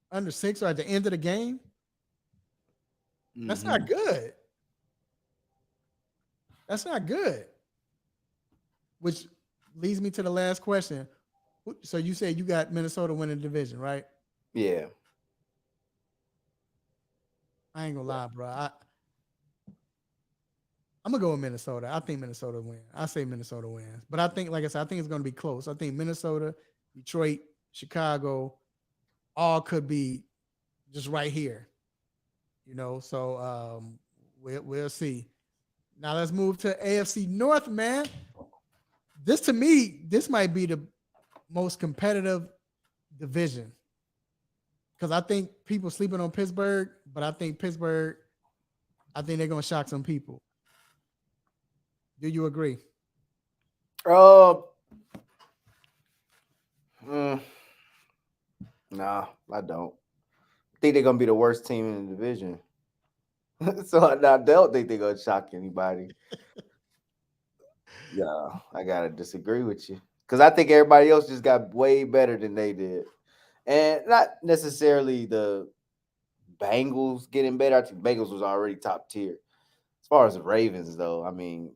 under 6 or at the end of the game. That's not good. That's not good. Which leads me to the last question. So you say you got Minnesota winning the division, right? Yeah. I ain't gonna lie, bro. I'm gonna go with Minnesota. I think Minnesota wins. I say Minnesota wins, but I think, like I said, I think it's gonna be close. I think Minnesota, Detroit, Chicago, all could be just right here. So we'll see. Now let's move to AFC North, man. To me, this might be the most competitive division because I think people sleeping on Pittsburgh, but I think they're gonna shock some people. Do you agree? Nah, I don't. I think they're gonna be the worst team in the division. So I don't think they're gonna shock anybody. Yeah, I gotta disagree with you because I think everybody else just got way better than they did, and not necessarily the Bengals getting better. I think Bengals was already top tier. As far as the Ravens, though, I mean,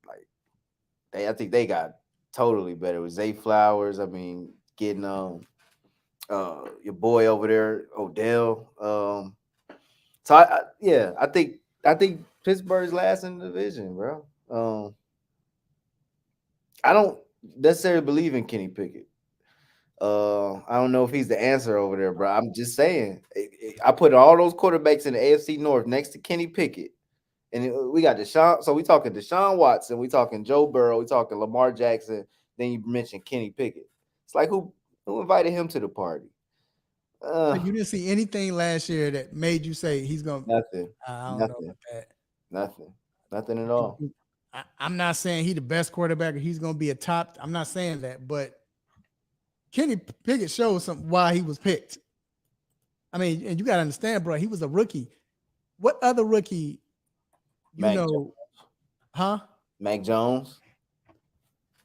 like I think they got totally better with Zay Flowers. I mean, getting your boy over there, Odell. So I think Pittsburgh's last in the division, bro. I don't necessarily believe in Kenny Pickett. I don't know if he's the answer over there, bro. I'm just saying. I put all those quarterbacks in the AFC North next to Kenny Pickett, and we got Deshaun. So we talking Deshaun Watson, we talking Joe Burrow, we talking Lamar Jackson. Then you mentioned Kenny Pickett. It's like who invited him to the party? So you didn't see anything last year that made you say he's gonna. Nothing. I don't know Nothing. about that. Nothing at all. I'm not saying he's the best quarterback or he's gonna be a top. I'm not saying that, but Kenny Pickett shows why he was picked. I mean, and you gotta understand, bro. He was a rookie. What other rookie? Jones. Huh? Mac Jones.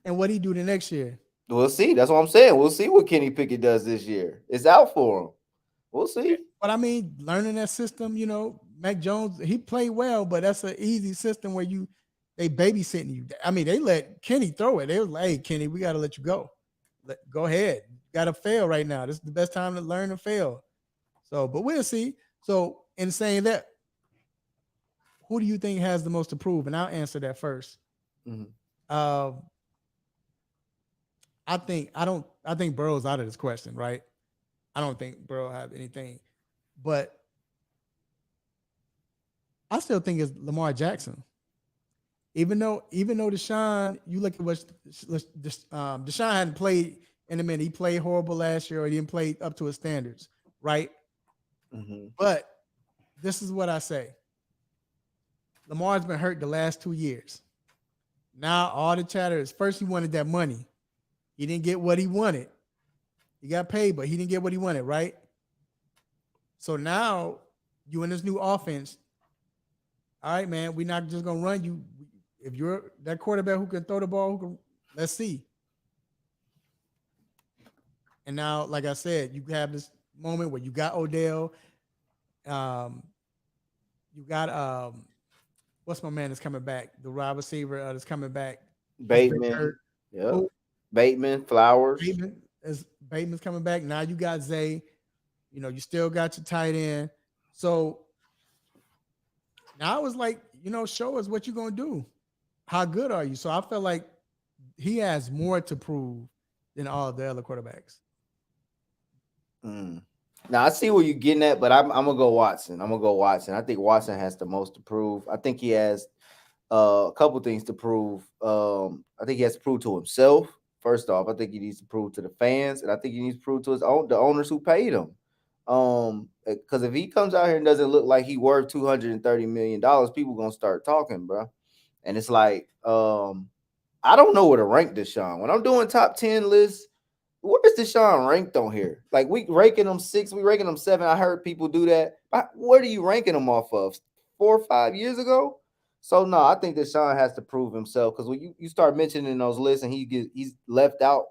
And what he do the next year? We'll see. That's what I'm saying. We'll see what Kenny Pickett does this year. It's out for him. We'll see. But I mean, learning that system, Mac Jones, he played well, but that's an easy system where they babysitting you. I mean, they let Kenny throw it. They was like, hey, Kenny, we got to let you go. Go ahead. You got to fail right now. This is the best time to learn and fail. So, but we'll see. So, in saying that, who do you think has the most to prove? And I'll answer that first. Mm-hmm. I think Burrow's out of this question, right? I don't think Burrow have anything, but I still think it's Lamar Jackson. Even though Deshaun, you look at what Deshaun hadn't played in a minute. He played horrible last year, or he didn't play up to his standards, right? Mm-hmm. But this is what I say: Lamar's been hurt the last 2 years. Now all the chatter is first he wanted that money. He didn't get what he wanted. He got paid, but he didn't get what he wanted, right? So now you in this new offense. All right, man, we're not just gonna run you. If you're that quarterback who can throw the ball, let's see. And now, like I said, you have this moment where you got Odell, um, you got what's my man that's coming back? The wide receiver that's coming back. He's been Bateman. hurt. Yep. Who? Bateman, Flowers. Bateman's coming back. Now you got Zay. You still got your tight end. So now it's like, show us what you're gonna do. How good are you? So I feel like he has more to prove than all of the other quarterbacks. Now I see where you're getting at, but I'm gonna go Watson. I think Watson has the most to prove. I think he has a couple things to prove. I think he has to prove to himself. First off, I think he needs to prove to the fans, and I think he needs to prove to the owners who paid him. Because if he comes out here and doesn't look like he worth $230 million, people gonna start talking, bro. And it's like, I don't know where to rank Deshaun. When I'm doing top 10 lists, where is Deshaun ranked on here? Like, we ranking him 6, we ranking him 7. I heard people do that. What are you ranking him off of? 4 or 5 years ago? So no, I think Deshaun has to prove himself, because when you start mentioning those lists and he's left out.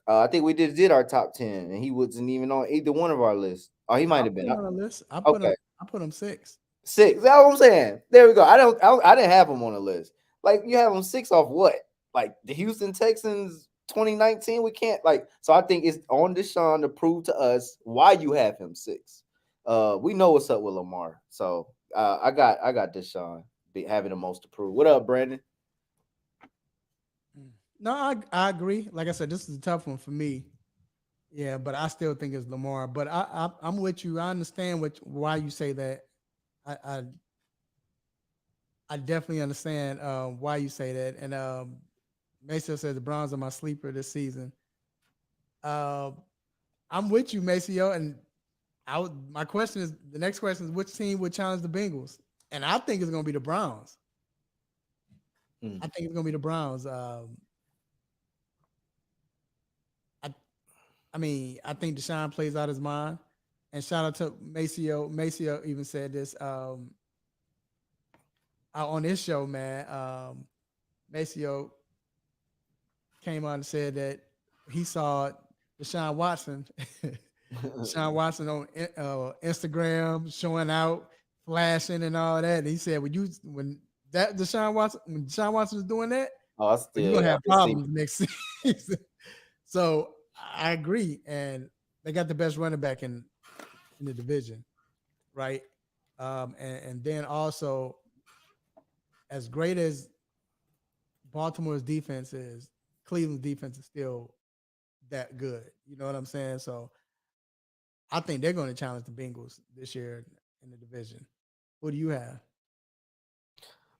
I think we did our top 10, and he wasn't even on either one of our lists. Oh, he might have been. On the list. I Okay. put him 6. 6. That's what I'm saying. There we go. I didn't have him on the list. Like, you have him 6 off what? Like the Houston Texans 2019. We can't, like, so I think it's on Deshaun to prove to us why you have him 6. We know what's up with Lamar. So I got Deshaun having the most to prove. What up, Brandon? No, I agree. Like I said, this is a tough one for me. Yeah, but I still think it's Lamar. But I'm with you. I understand why you say that. I definitely understand why you say that. And Maceo says the Browns are my sleeper this season. I'm with you, Maceo. And my question is, the next question is, which team would challenge the Bengals? And I think it's going to be the Browns. I think it's going to be the Browns. I think Deshaun plays out his mind. And shout out to Maceo. Maceo even said this on his show, man. Maceo came on and said that he saw Deshaun Watson on Instagram showing out, flashing and all that. And he said, when Deshaun Watson is doing that, you're gonna have problems next season. So I agree, and they got the best running back in the division, right? And then also, as great as Baltimore's defense is, Cleveland's defense is still that good. You know what I'm saying? So I think they're going to challenge the Bengals this year in the division. Who do you have?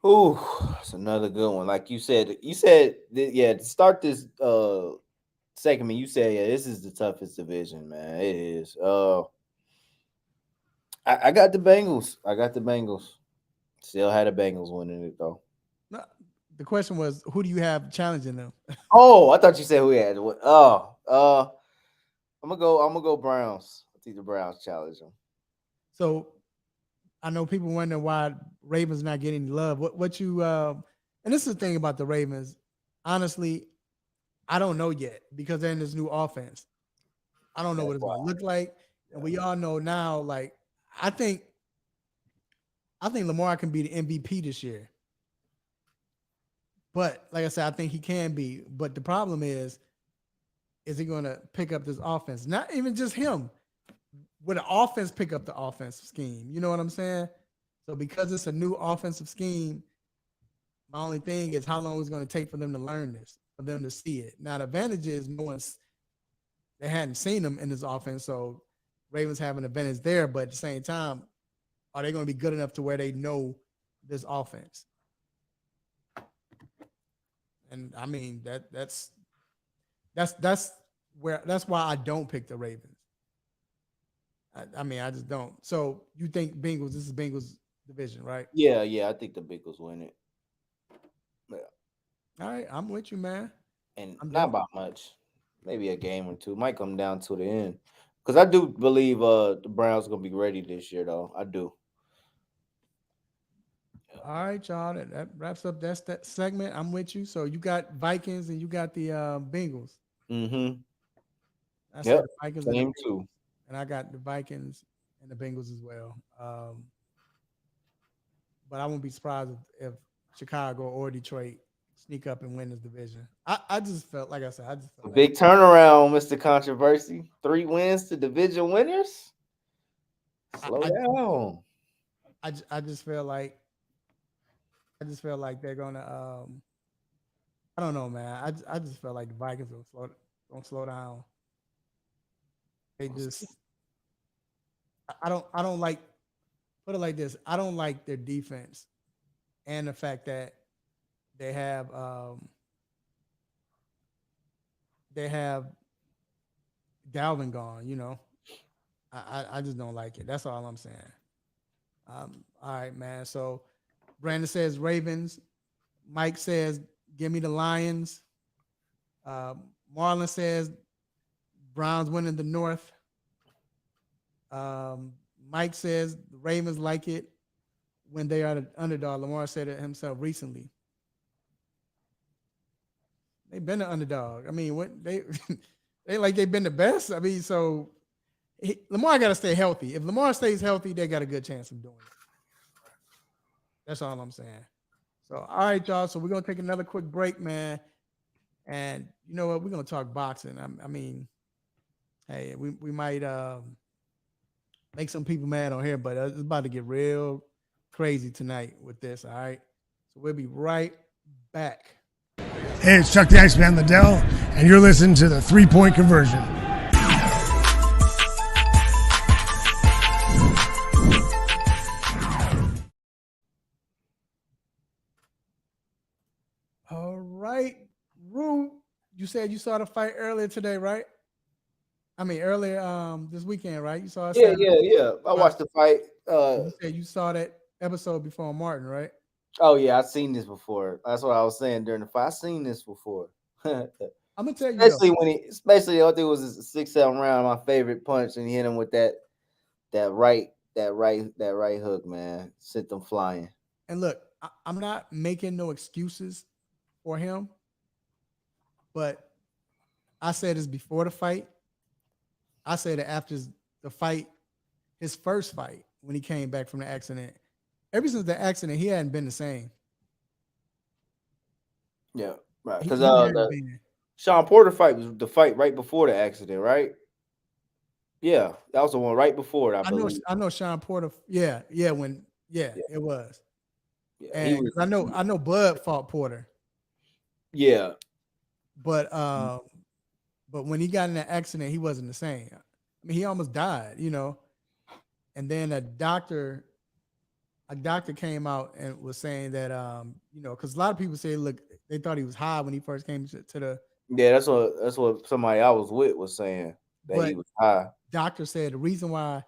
Ooh, it's another good one. Like you said, to start this segment, you said, yeah, this is the toughest division, man. It is. I got the Bengals. Still had the Bengals winning it though. No, the question was, who do you have challenging them? Oh, I thought you said who had. I'm gonna go Browns. I think the Browns challenge them. So I know people wonder why Ravens not getting love. What you and this is the thing about the Ravens. Honestly, I don't know yet because they're in this new offense. I don't know what it's going to look like, and we all know now. Like I think Lamar can be the MVP this year. But like I said, I think he can be. But the problem is he going to pick up this offense? Not even just him. Would the offense pick up the offensive scheme? You know what I'm saying? So because it's a new offensive scheme, my only thing is how long it's going to take for them to learn this, for them to see it. Now the advantage is they hadn't seen them in this offense, so Ravens have an advantage there. But at the same time, are they going to be good enough to where they know this offense? And I mean that's why I don't pick the Ravens. I mean, I just don't. So you think Bengals? This is Bengals division, right? Yeah, I think the Bengals win it. Yeah. All right, I'm with you, man. And I'm not definitely. by much. Maybe a game or two. Might come down to the end. Because I do believe the Browns gonna be ready this year, though. I do. All right, y'all. That wraps up that segment. I'm with you. So you got Vikings and you got the Bengals. Mm-hmm. I said Yep. the Vikings and the Same Bengals, too. and I got the Vikings and the Bengals as well. But I won't be surprised if Chicago or Detroit sneak up and win this division. I just felt like I said, I just A felt like big turnaround, Mr. Controversy. 3 wins to division winners. I Slow I, down. I just feel like they're gonna I don't know, man. I just felt like the Vikings don't slow down. They just I don't like put it like this. I don't like their defense and the fact that they have um they have Dalvin gone. I just don't like it. That's all I'm saying. All right, man. So Brandon says Ravens. Mike says give me the Lions. Um, Marlon says Browns winning the North. Um, Mike says the Ravens like it when they are the underdog. Lamar said it himself recently. They've been the underdog. I mean, what they they like they've been the best. I mean, so Lamar got to stay healthy. If Lamar stays healthy, they got a good chance of doing it. That's all I'm saying. So, all right, y'all. So we're gonna take another quick break, man. And you know what? We're gonna talk boxing. I mean, hey, we might make some people mad on here, but it's about to get real crazy tonight with this. All right. So we'll be right back. Hey, it's Chuck the Iceman Liddell, and you're listening to the 3-Point Conversion. All right, Rue, you said you saw the fight earlier today, right? I mean, earlier this weekend, right? You saw it Saturday. Yeah. I watched the fight. You said you saw that episode before Martin, right? Oh yeah, I've seen this before. That's what I was saying during the fight. I've seen this before. I'm gonna tell you though. Especially I think it was a 6-7 round, my favorite punch, and he hit him with that right hook, man. Sent them flying. And look, I'm not making no excuses for him, but I said this before the fight. I said that after the fight, his first fight, when he came back from the accident, ever since the accident, he hadn't been the same. Yeah, right. He Because hadn't the been. Sean Porter fight was the fight right before the accident, right? Yeah, that was the one right before it, I believe. I know Sean Porter. Yeah, Yeah, it was. yeah, he And was. 'cause I know Bud fought Porter, Yeah, but when he got in that accident, he wasn't the same. I mean, he almost died, And then a doctor came out and was saying that because a lot of people say, look, they thought he was high when he first came to the, yeah. That's what somebody I was with was saying that he but was high. doctor said the reason why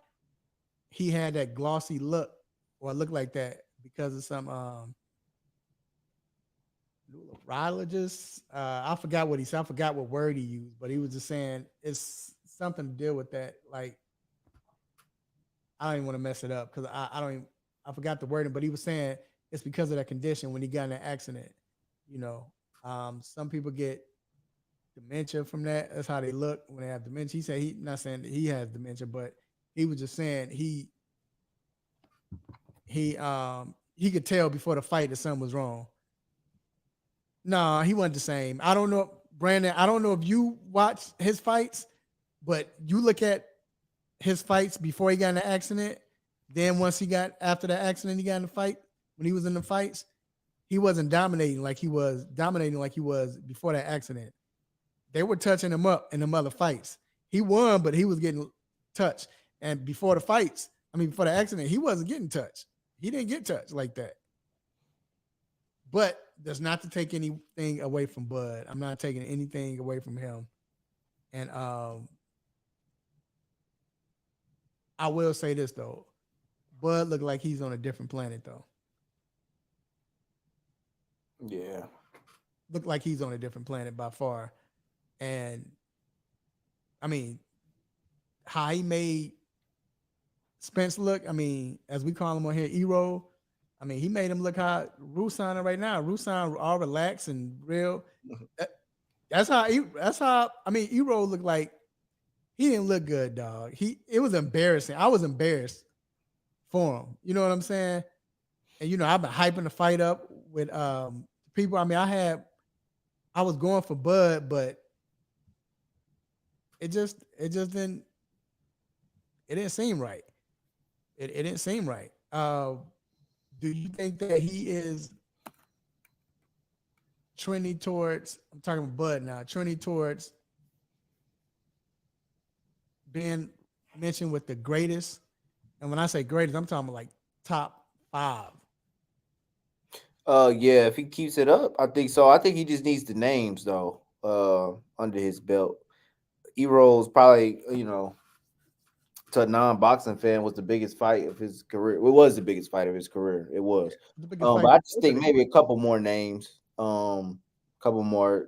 he had that glossy look or look like that because of some neurologist. I forgot what he said. I forgot what word he used, but he was just saying it's something to deal with that. Like, I don't even want to mess it up because I forgot the wording, but he was saying it's because of that condition when he got in an accident. Some people get dementia from that. That's how they look when they have dementia. He said he not saying that he has dementia, but he was just saying he could tell before the fight that something was wrong. No, he wasn't the same. I don't know, Brandon. I don't know if you watch his fights, but you look at his fights before he got in the accident. Then once he got after the accident, he got in the fight. When he was in the fights, he wasn't dominating like he was before that accident. They were touching him up in the other fights. He won, but he was getting touched. And before the accident, he wasn't getting touched. He didn't get touched like that. But that's not to take anything away from Bud. I'm not taking anything away from him. And I will say this though. Bud looked like he's on a different planet though. Yeah. Looked like he's on a different planet by far. And I mean, how he made Spence look, I mean, as we call him on here, Ero. I mean, he made him look how Rusan right now. Rusan all relaxed and real. That's how I mean, Ero looked like he didn't look good, dog. It was embarrassing. I was embarrassed for him. You know what I'm saying? And you know, I've been hyping the fight up with people. I mean, I was going for Bud, but it didn't seem right. It didn't seem right. Do you think that he is trending towards, I'm talking about Bud now, trending towards being mentioned with the greatest? And when I say greatest, I'm talking about like top 5. Yeah, if he keeps it up, I think so. I think he just needs the names though, under his belt. Ero's probably, to a non-boxing fan, was the biggest fight of his career. It was the biggest fight of his career. It was. The biggest fight But I just think maybe a couple more names, couple more,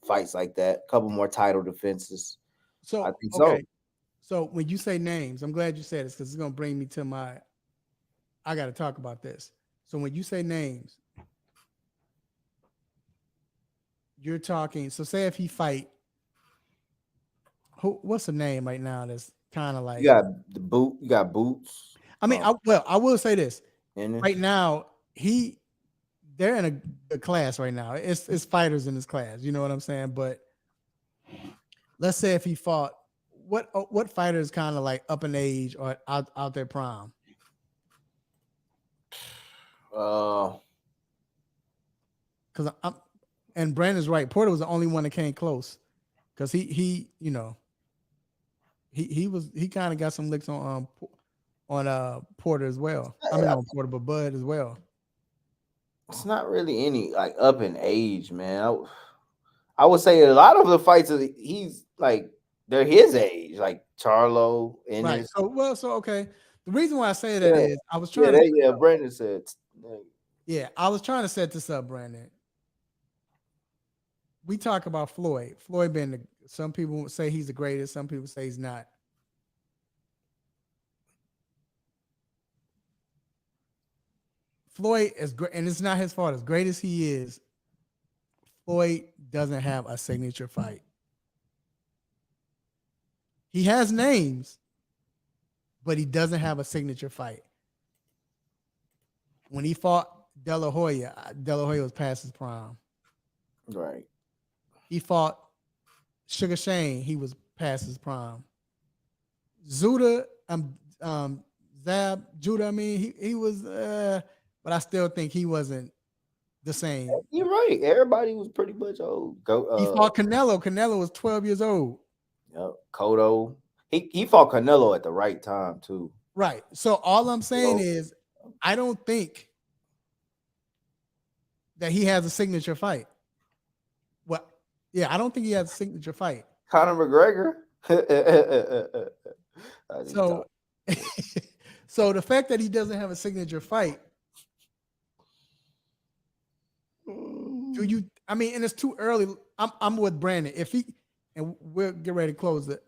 fights like that, couple more title defenses. So I think okay. so. So when you say names, I'm glad you said this because it's gonna bring me to I gotta talk about this. So when you say names, you're talking, so say if he fight, what's the name right now that's kind of like, You got Boots. I mean, I will say this. Ennis. Right now, they're in a good class right now. It's fighters in this class, you know what I'm saying? But let's say if he fought, what fighter is kind of like up in age or out their prime? Because and Brandon's right. Porter was the only one that came close because he kind of got some licks on Porter as well. I mean, on Porter, but Bud as well. It's not really any like up in age, man. I would say a lot of the fights he's like they're his age, like Charlo, Ennis. Right. So okay. The reason why I say that is I was trying Brandon said. I was trying to set this up, Brandon. We talk about Floyd. Floyd being some people say he's the greatest, some people say he's not. Floyd is great, and it's not his fault. As great as he is, Floyd doesn't have a signature fight. He has names, but he doesn't have a signature fight. When he fought De La Hoya was past his prime. Right. He fought Sugar Shane. He was past his prime. Judah, Judah. I mean, he was, but I still think he wasn't the same. You're right. Everybody was pretty much old. He fought Canelo. Canelo was 12 years old. Yep. Cotto. He fought Canelo at the right time too. Right. So all I'm saying is, I don't think that he has a signature fight. Well, yeah, I don't think he has a signature fight. Conor McGregor. So the fact that he doesn't have a signature fight, do you? I mean, and it's too early. I'm with Brandon. And we'll get ready to close the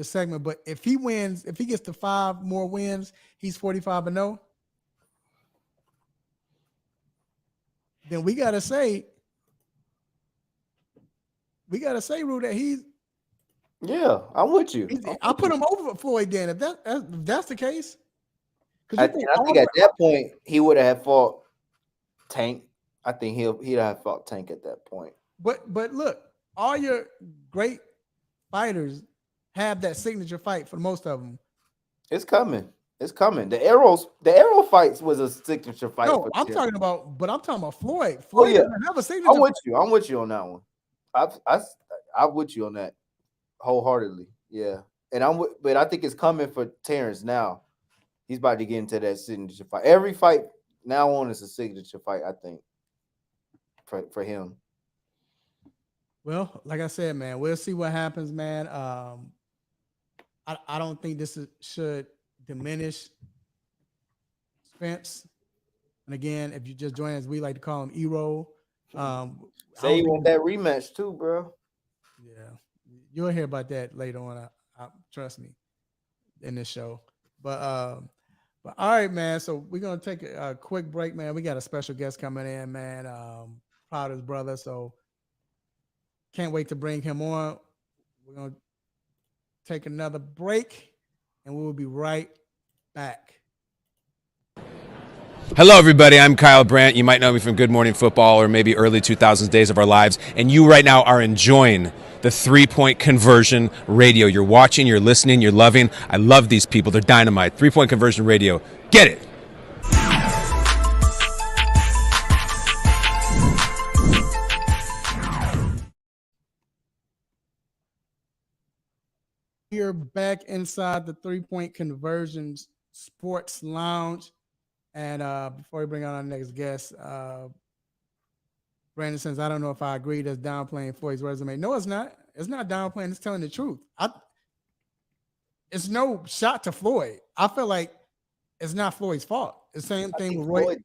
segment. But if he wins, if he gets to 5 more wins, he's 45-0. Then we gotta say, Rue, that he's. Yeah, I'm with you. I'll put him over Floyd then if that's the case. I think at that point he would have fought Tank. I think he'd have fought Tank at that point. But look, all your great fighters have that signature fight for most of them. It's coming. It's coming. The arrow fights was a signature fight. No, I'm talking about Floyd. Floyd doesn't have a signature. I'm with you on that one. I'm with you on that wholeheartedly. Yeah, but I think it's coming for Terrence now. He's about to get into that signature fight. Every fight now on is a signature fight, I think. for him. Well, like I said, man, we'll see what happens, man. I don't think should diminish Spence. And again, if you just join us, we like to call him Ero. I Say don't you think want that rematch too, bro. Yeah, you'll hear about that later on. Trust me, in this show. But all right, man. So we're gonna take a quick break, man. We got a special guest coming in, man. Proud of his brother, so can't wait to bring him on. We're gonna take another break, and we will be right back. Hello, everybody. I'm Kyle Brandt. You might know me from Good Morning Football or maybe early 2000s Days of Our Lives. And you right now are enjoying the 3-Point Conversion Radio. You're watching, you're listening, you're loving. I love these people. They're dynamite. 3-Point Conversion Radio. Get it. We're back inside the 3-Point Conversions Sports Lounge. And before we bring on our next guest, Brandon says, I don't know if I agree that's downplaying Floyd's resume. No, it's not. It's not downplaying. It's telling the truth. It's no shot to Floyd. I feel like it's not Floyd's fault. The same thing with Roy.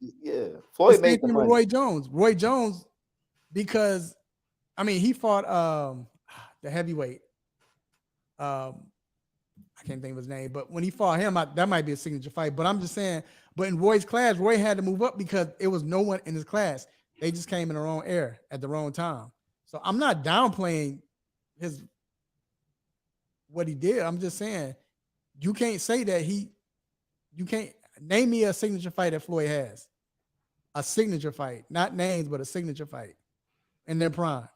Floyd made the money. Roy Jones. Roy Jones, because, I mean, he fought the heavyweight. I can't think of his name, but when he fought him, that might be a signature fight. But I'm just saying, but in Roy's class, Roy had to move up because it was no one in his class. They just came in the wrong era at the wrong time. So I'm not downplaying what he did. I'm just saying you can't say that you can't name me a signature fight that Floyd has. A signature fight, not names, but a signature fight in their prime.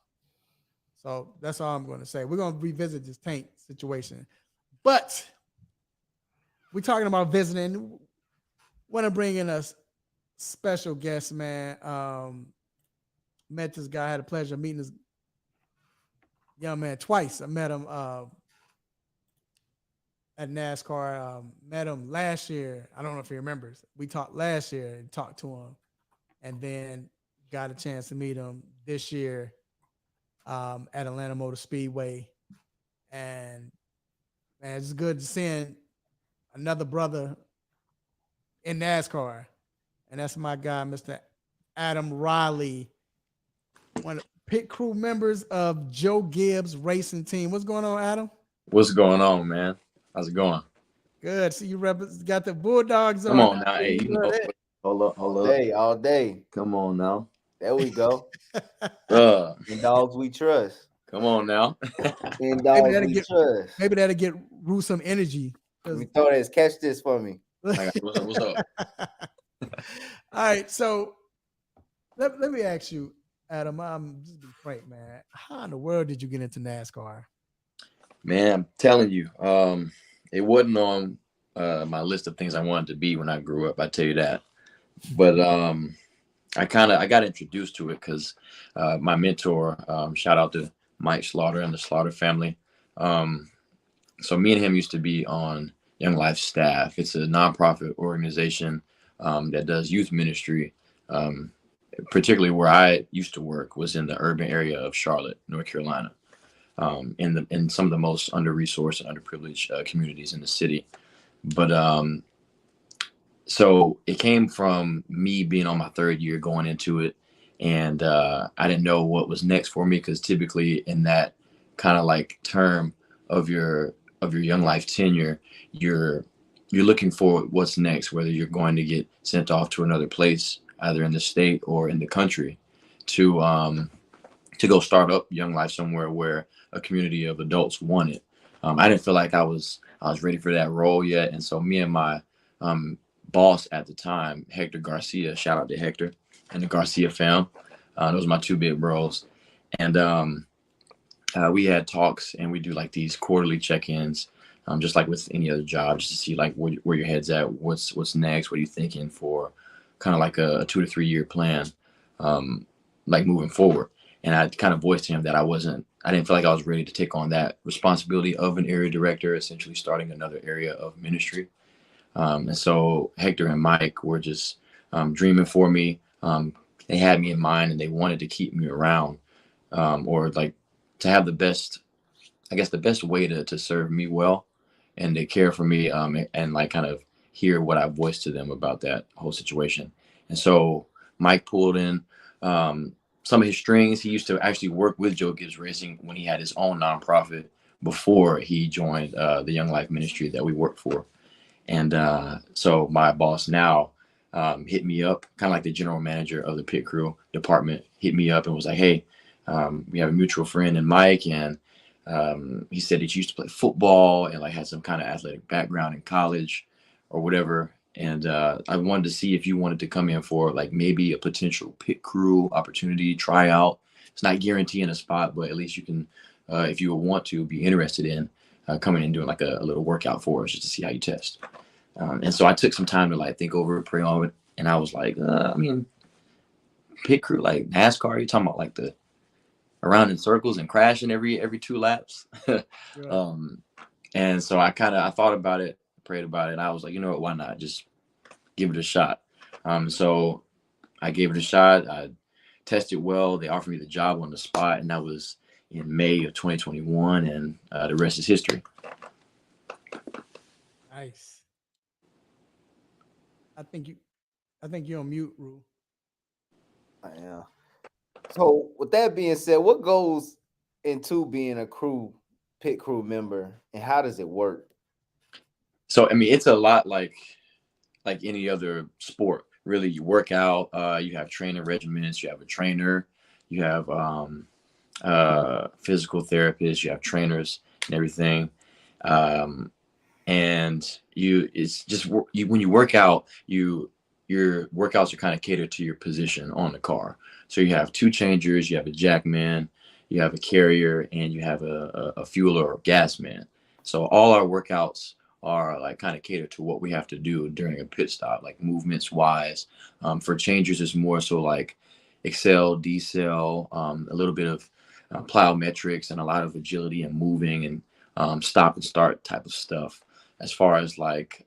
So that's all I'm going to say. We're going to revisit this Tank situation. But we're talking about visiting. Want to bring in a special guest, man. Met this guy. Had a pleasure of meeting this young man twice. I met him at NASCAR. Met him last year. I don't know if he remembers. We talked last year and talked to him, and then got a chance to meet him this year at Atlanta Motor Speedway. And man, it's good to see another brother in NASCAR. And that's my guy, Mr. Adam Riley, one of the pit crew members of Joe Gibbs Racing Team. What's going on, Adam? What's going on, man? How's it going? Good. See you got the Bulldogs on. Come on now. Hey, hold up. All day. Come on now. There we go. In dogs we trust. Come on now. In dogs we trust. Maybe that'll get Rue some energy. Let me throw this. Catch this for me. What's up? All right. So let me ask you, Adam, I'm just be frank, man. How in the world did you get into NASCAR? Man, I'm telling you, it wasn't on my list of things I wanted to be when I grew up. I tell you that. But I got introduced to it because my mentor, shout out to Mike Slaughter and the Slaughter family. So me and him used to be on Young Life staff. It's a nonprofit organization that does youth ministry. Particularly where I used to work was in the urban area of Charlotte, North Carolina, in some of the most under-resourced and underprivileged communities in the city. But so it came from me being on my third year going into it, and I didn't know what was next for me because typically in that kind of like term of your Young Life tenure, you're looking for what's next, whether you're going to get sent off to another place, either in the state or in the country, to go start up Young Life somewhere where a community of adults want it. I didn't feel like I was ready for that role yet, and so me and my boss at the time, Hector Garcia, shout out to Hector and the Garcia fam. Those are my two big bros, and we had talks, and we do like these quarterly check-ins, just like with any other job, just to see like where your head's at, what's next, what are you thinking for, kind of like a 2 to 3 year plan, like moving forward. And I kind of voiced to him that I didn't feel like I was ready to take on that responsibility of an area director, essentially starting another area of ministry. And so Hector and Mike were just dreaming for me, they had me in mind and they wanted to keep me around, or like to have the best, I guess the best way to serve me well and to care for me, and like kind of hear what I voiced to them about that whole situation. And so Mike pulled in some of his strings. He used to actually work with Joe Gibbs Racing when he had his own nonprofit before he joined the Young Life Ministry that we work for. And so my boss now hit me up, kind of like the general manager of the pit crew department, hit me up and was like, hey, we have a mutual friend in Mike, and he said that you used to play football and like had some kind of athletic background in college or whatever. And I wanted to see if you wanted to come in for like maybe a potential pit crew opportunity, try out. It's not guaranteeing a spot, but at least you can, if you want to be interested in coming and doing like a little workout for us just to see how you test. And so I took some time to like think over it, pray on it. And I was like, I mean, pit crew, like NASCAR, you're talking about like the around in circles and crashing every 2 laps. Yeah. And so I thought about it, prayed about it. And I was like, you know what, why not just give it a shot? So I gave it a shot. I tested well. They offered me the job on the spot, and that was in May of 2021. And the rest is history. Nice. I think you're on mute, Rue. Yeah. So with that being said, what goes into being a pit crew member, and how does it work? So I mean, it's a lot like any other sport. Really, you work out. You have training regimens. You have a trainer. You have physical therapists. You have trainers and everything. And it's just when you work out, your workouts are kind of catered to your position on the car. So you have 2 changers, you have a jackman, you have a carrier, and you have a fueler or gas man. So all our workouts are like kind of catered to what we have to do during a pit stop, like movements wise. For changers, it's more so like excel, decel, a little bit of plyometrics, and a lot of agility and moving and stop and start type of stuff. As far as like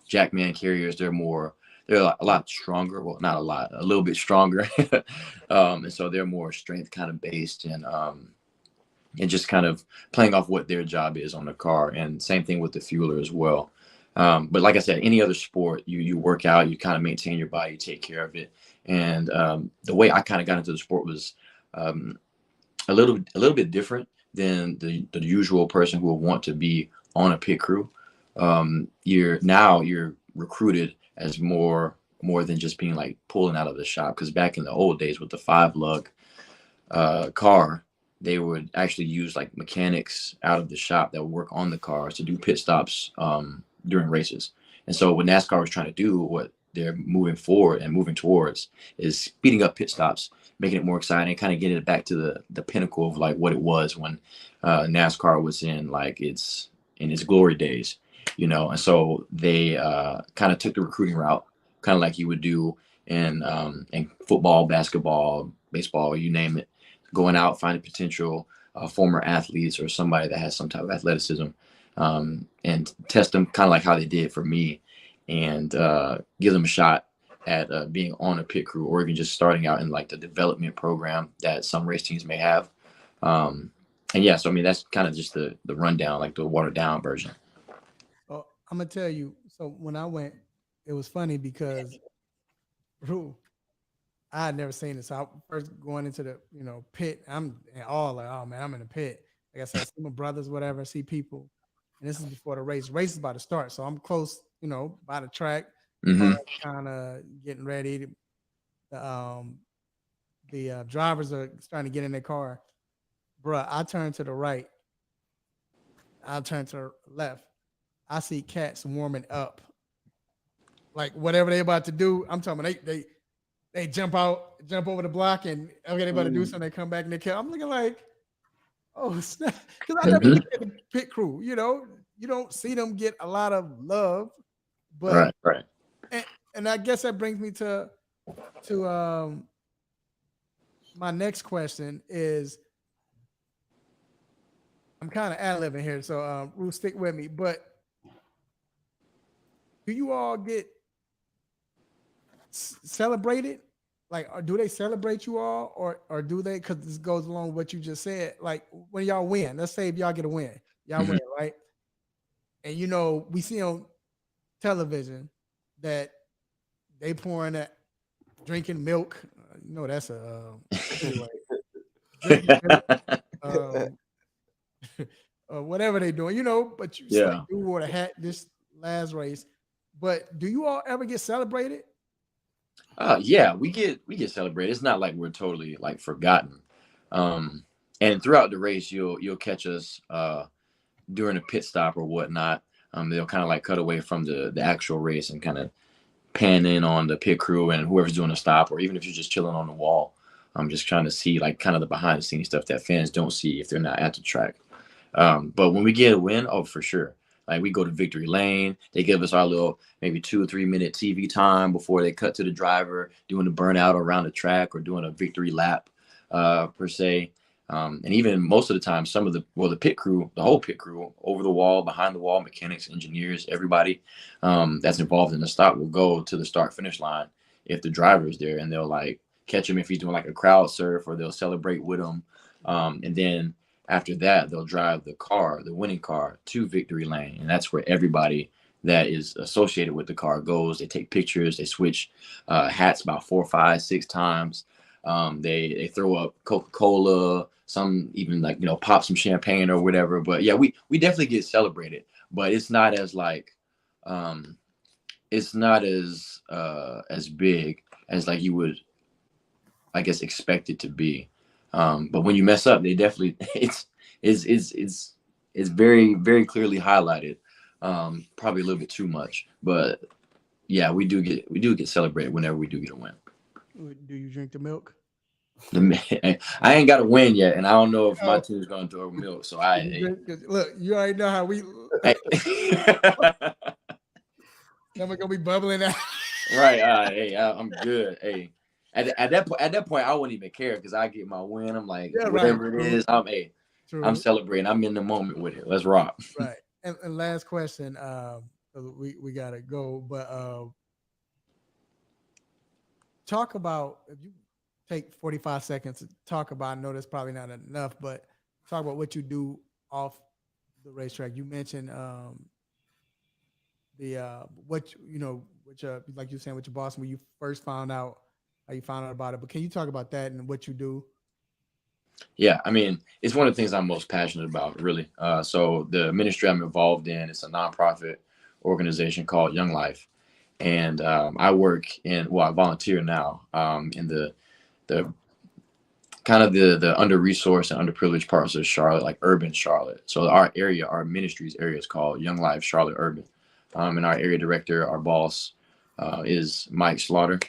jackman carriers, they're a lot stronger. Well, not a lot, a little bit stronger. And so they're more strength kind of based, and just kind of playing off what their job is on the car. And same thing with the fueler as well. But like I said, any other sport, you work out, you kind of maintain your body, you take care of it. And the way I kind of got into the sport was a little bit different than the usual person who will want to be on a pit crew. You're recruited as more than just being like pulling out of the shop. Because back in the old days with the 5-lug car, they would actually use like mechanics out of the shop that would work on the cars to do pit stops during races. And so what NASCAR was trying to do, what they're moving forward and moving towards, is speeding up pit stops, making it more exciting, kind of getting it back to the pinnacle of like what it was when NASCAR was in its glory days, And so they kind of took the recruiting route, kind of like you would do in football, basketball, baseball, you name it, going out, finding potential former athletes or somebody that has some type of athleticism, and test them kind of like how they did for me, and give them a shot at being on a pit crew, or even just starting out in like the development program that some race teams may have. And yeah, so I mean, that's kind of just the rundown, like the watered down version. Well, I'm gonna tell you. So when I went, it was funny because Rue, I had never seen it. So I first going into the pit, I'm all like, oh man, I'm in the pit. Like I said, I see my brothers, whatever, I see people, and this is before the race. Race is about to start, so I'm close, by the track. Mm-hmm. Kind of getting ready. The drivers are starting to get in their car. Bruh, I turn to the right. I turn to the left. I see cats warming up. Like whatever they about to do, I'm talking about they jump over the block, and okay, they about to do something. They come back and they kill. I'm looking like, oh snap, because I never looked at the pit crew. You don't see them get a lot of love, but right. And I guess that brings me to my next question is, I'm kind of ad-libbing here, so Ruth, stick with me. But do you all get celebrated like, do they celebrate you all, or do they? Because this goes along with what you just said. Like when y'all win, let's say if y'all get a win, y'all Mhm. win, right? And you know, we see on television that they pouring that drinking milk. You know, that's a anyway, drinking milk, um, whatever they doing. You know, but you say Yeah. you wore the hat this last race. But do you all ever get celebrated? Yeah, we get celebrated. It's not like we're totally like forgotten. Um, and throughout the race, you'll catch us during a pit stop or whatnot. They'll kind of like cut away from the actual race and kind of pan in on the pit crew and whoever's doing the stop, or even if you're just chilling on the wall. I'm just trying to see like kind of the behind the scenes stuff that fans don't see if they're not at the track. But when we get a win, oh, for sure. Like we go to victory lane. They give us our little maybe 2 or 3 minute TV time before they cut to the driver doing the burnout around the track or doing a victory lap, per se. And even most of the time, the pit crew, the whole pit crew, over the wall, behind the wall, mechanics, engineers, everybody that's involved in the stop will go to the start finish line if the driver is there, and they'll like catch him if he's doing like a crowd surf, or they'll celebrate with him. And then after that, they'll drive the winning car, to victory lane. And that's where everybody that is associated with the car goes. They take pictures. They switch hats about 4, 5, 6 times. They throw up Coca-Cola. Some even like, pop some champagne or whatever. But yeah, we definitely get celebrated. But it's not as like, it's not as big as like you would, I guess, expect it to be. But when you mess up, they definitely it's very, very clearly highlighted. Probably a little bit too much, but yeah, we do get celebrated whenever we do get a win. Do you drink the milk? I ain't got a win yet, and I don't know if my Oh. team's going to throw milk. So Look, you already know how we. Hey. We're gonna be bubbling out. Right. Hey, I'm good. Hey, at that point, I wouldn't even care because I get my win. I'm like, whatever it is, I'm celebrating. I'm in the moment with it. Let's rock. Right. And last question. We gotta go, but talk about, if you take 45 seconds to talk about. I know that's probably not enough, but talk about what you do off the racetrack. You mentioned which like you were saying with your boss when you first found out, how you found out about it. But can you talk about that and what you do? Yeah, I mean, it's one of the things I'm most passionate about, really. So the ministry I'm involved in, it's a nonprofit organization called Young Life, and I volunteer now in the kind of the under-resourced and underprivileged parts of Charlotte, like urban Charlotte. So our ministry's area is called Young Life Charlotte Urban. And our area director, our boss, is Mike Slaughter.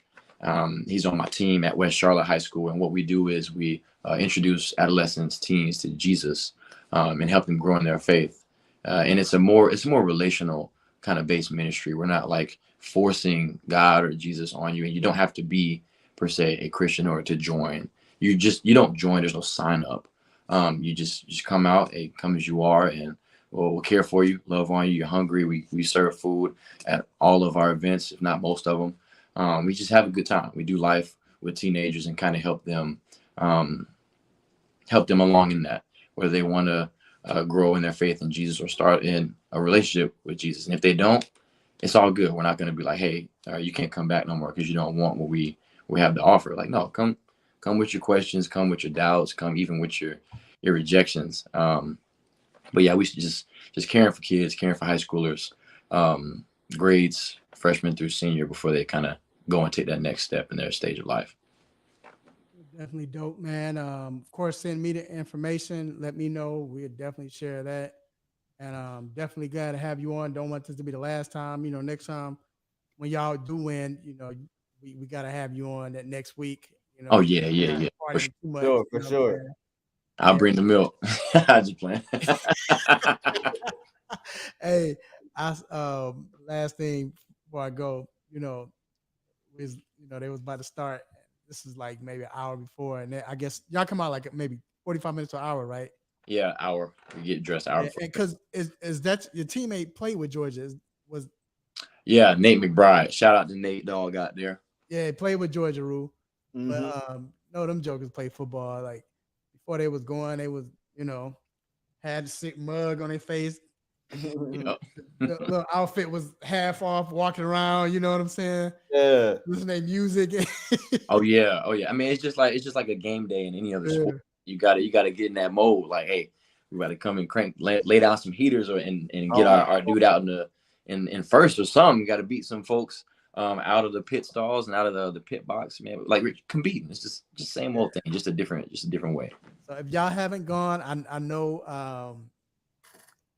He's on my team at West Charlotte High School. And what we do is we introduce adolescents, teens to Jesus, and help them grow in their faith. And it's a more relational kind of based ministry. We're not like forcing God or Jesus on you, and you don't have to be per se a Christian in order to join. You don't join. There's no sign up. You just come out, come as you are, and we'll care for you, love on you. You're hungry. We serve food at all of our events, if not most of them. We just have a good time. We do life with teenagers and kind of help them along in that, whether they want to grow in their faith in Jesus or start in a relationship with Jesus. And if they don't, it's all good. We're not going to be like, hey, you can't come back no more because you don't want what we have to offer. Like, no, come with your questions, come with your doubts, come even with your rejections. But yeah, we should just caring for kids, caring for high schoolers, grades, freshman through senior, before they kind of go and take that next step in their stage of life. Definitely dope, man. Of course, send me the information. Let me know. We'll definitely share that. And definitely glad to have you on. Don't want this to be the last time. Next time when y'all do win, we got to have you on that next week. Oh, yeah. For sure. I'll bring the milk. I just playing. Hey, last thing before I go, they was about to start. This is like maybe an hour before, and I guess y'all come out like maybe 45 minutes to an hour, right? Yeah, hour. We get dressed hour. Yeah, because is that your teammate played with Georgia? Yeah, Nate McBride. Shout out to Nate, dog out there. Yeah, he played with Georgia, Rue. But no, them jokers play football. Like before they was going, they was, had a sick mug on their face. Yep. The little outfit was half off, walking around. You know what I'm saying? Yeah. Listening to music. Oh yeah. I mean, it's just like a game day in any other sport. You gotta get in that mode. Like, hey, we gotta come and lay down some heaters and get our dude out in first or something. Got to beat some folks out of the pit stalls and out of the pit box, man. Like we're competing. It's just same old thing, just a different way. So if y'all haven't gone, I know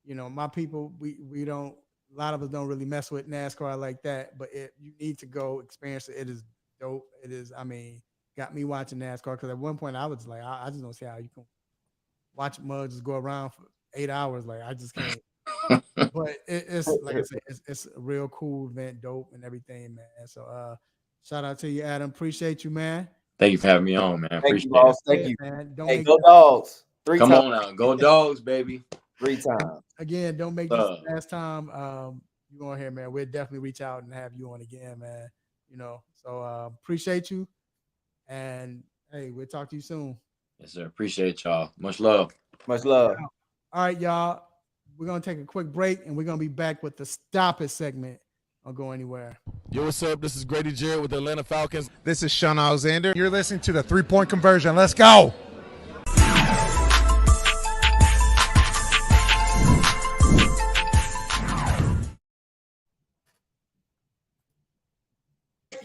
my people, we don't, a lot of us don't really mess with NASCAR like that, but you need to go experience it. It is dope. It is, got me watching NASCAR because at one point I was like, I just don't see how you can watch mugs just go around for 8 hours. Like I just can't. But it's like I said, it's a real cool event, dope and everything, man. So shout out to you, Adam. Appreciate you, man. Thank you for having me on, man. Thank you, Appreciate boss. it. Thank you. Man. Hey, go Dogs. Come times. on now. Go Dogs, baby. 3 times. Again, don't make this the last time you on here, man. We'll definitely reach out and have you on again, man. So appreciate you. And hey, we'll talk to you soon. Yes, sir. Appreciate y'all. Much love. Much love. All right, y'all. We're gonna take a quick break and we're gonna be back with the Stop It segment. Don't go anywhere. Yo, what's up? This is Grady Jarrett with the Atlanta Falcons. This is Sean Alexander. You're listening to the 3-point conversion. Let's go.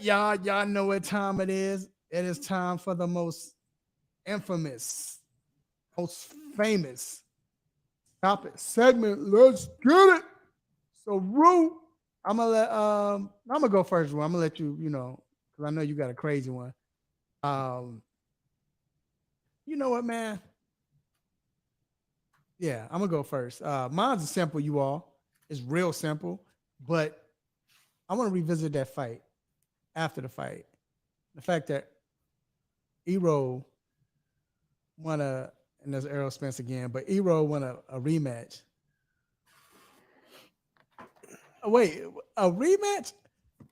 Y'all know what time it is. It is time for the most infamous, most famous Stop It segment. Let's get it. So, Rue, I'm gonna go first, Rue. I'm gonna let you, because I know you got a crazy one. You know what, man? Yeah, I'm gonna go first. Mine's simple, you all. It's real simple, but I want to revisit that fight. After the fight, the fact that E-Roll won and there's Errol Spence again, but E-Roll won a rematch. Wait, a rematch?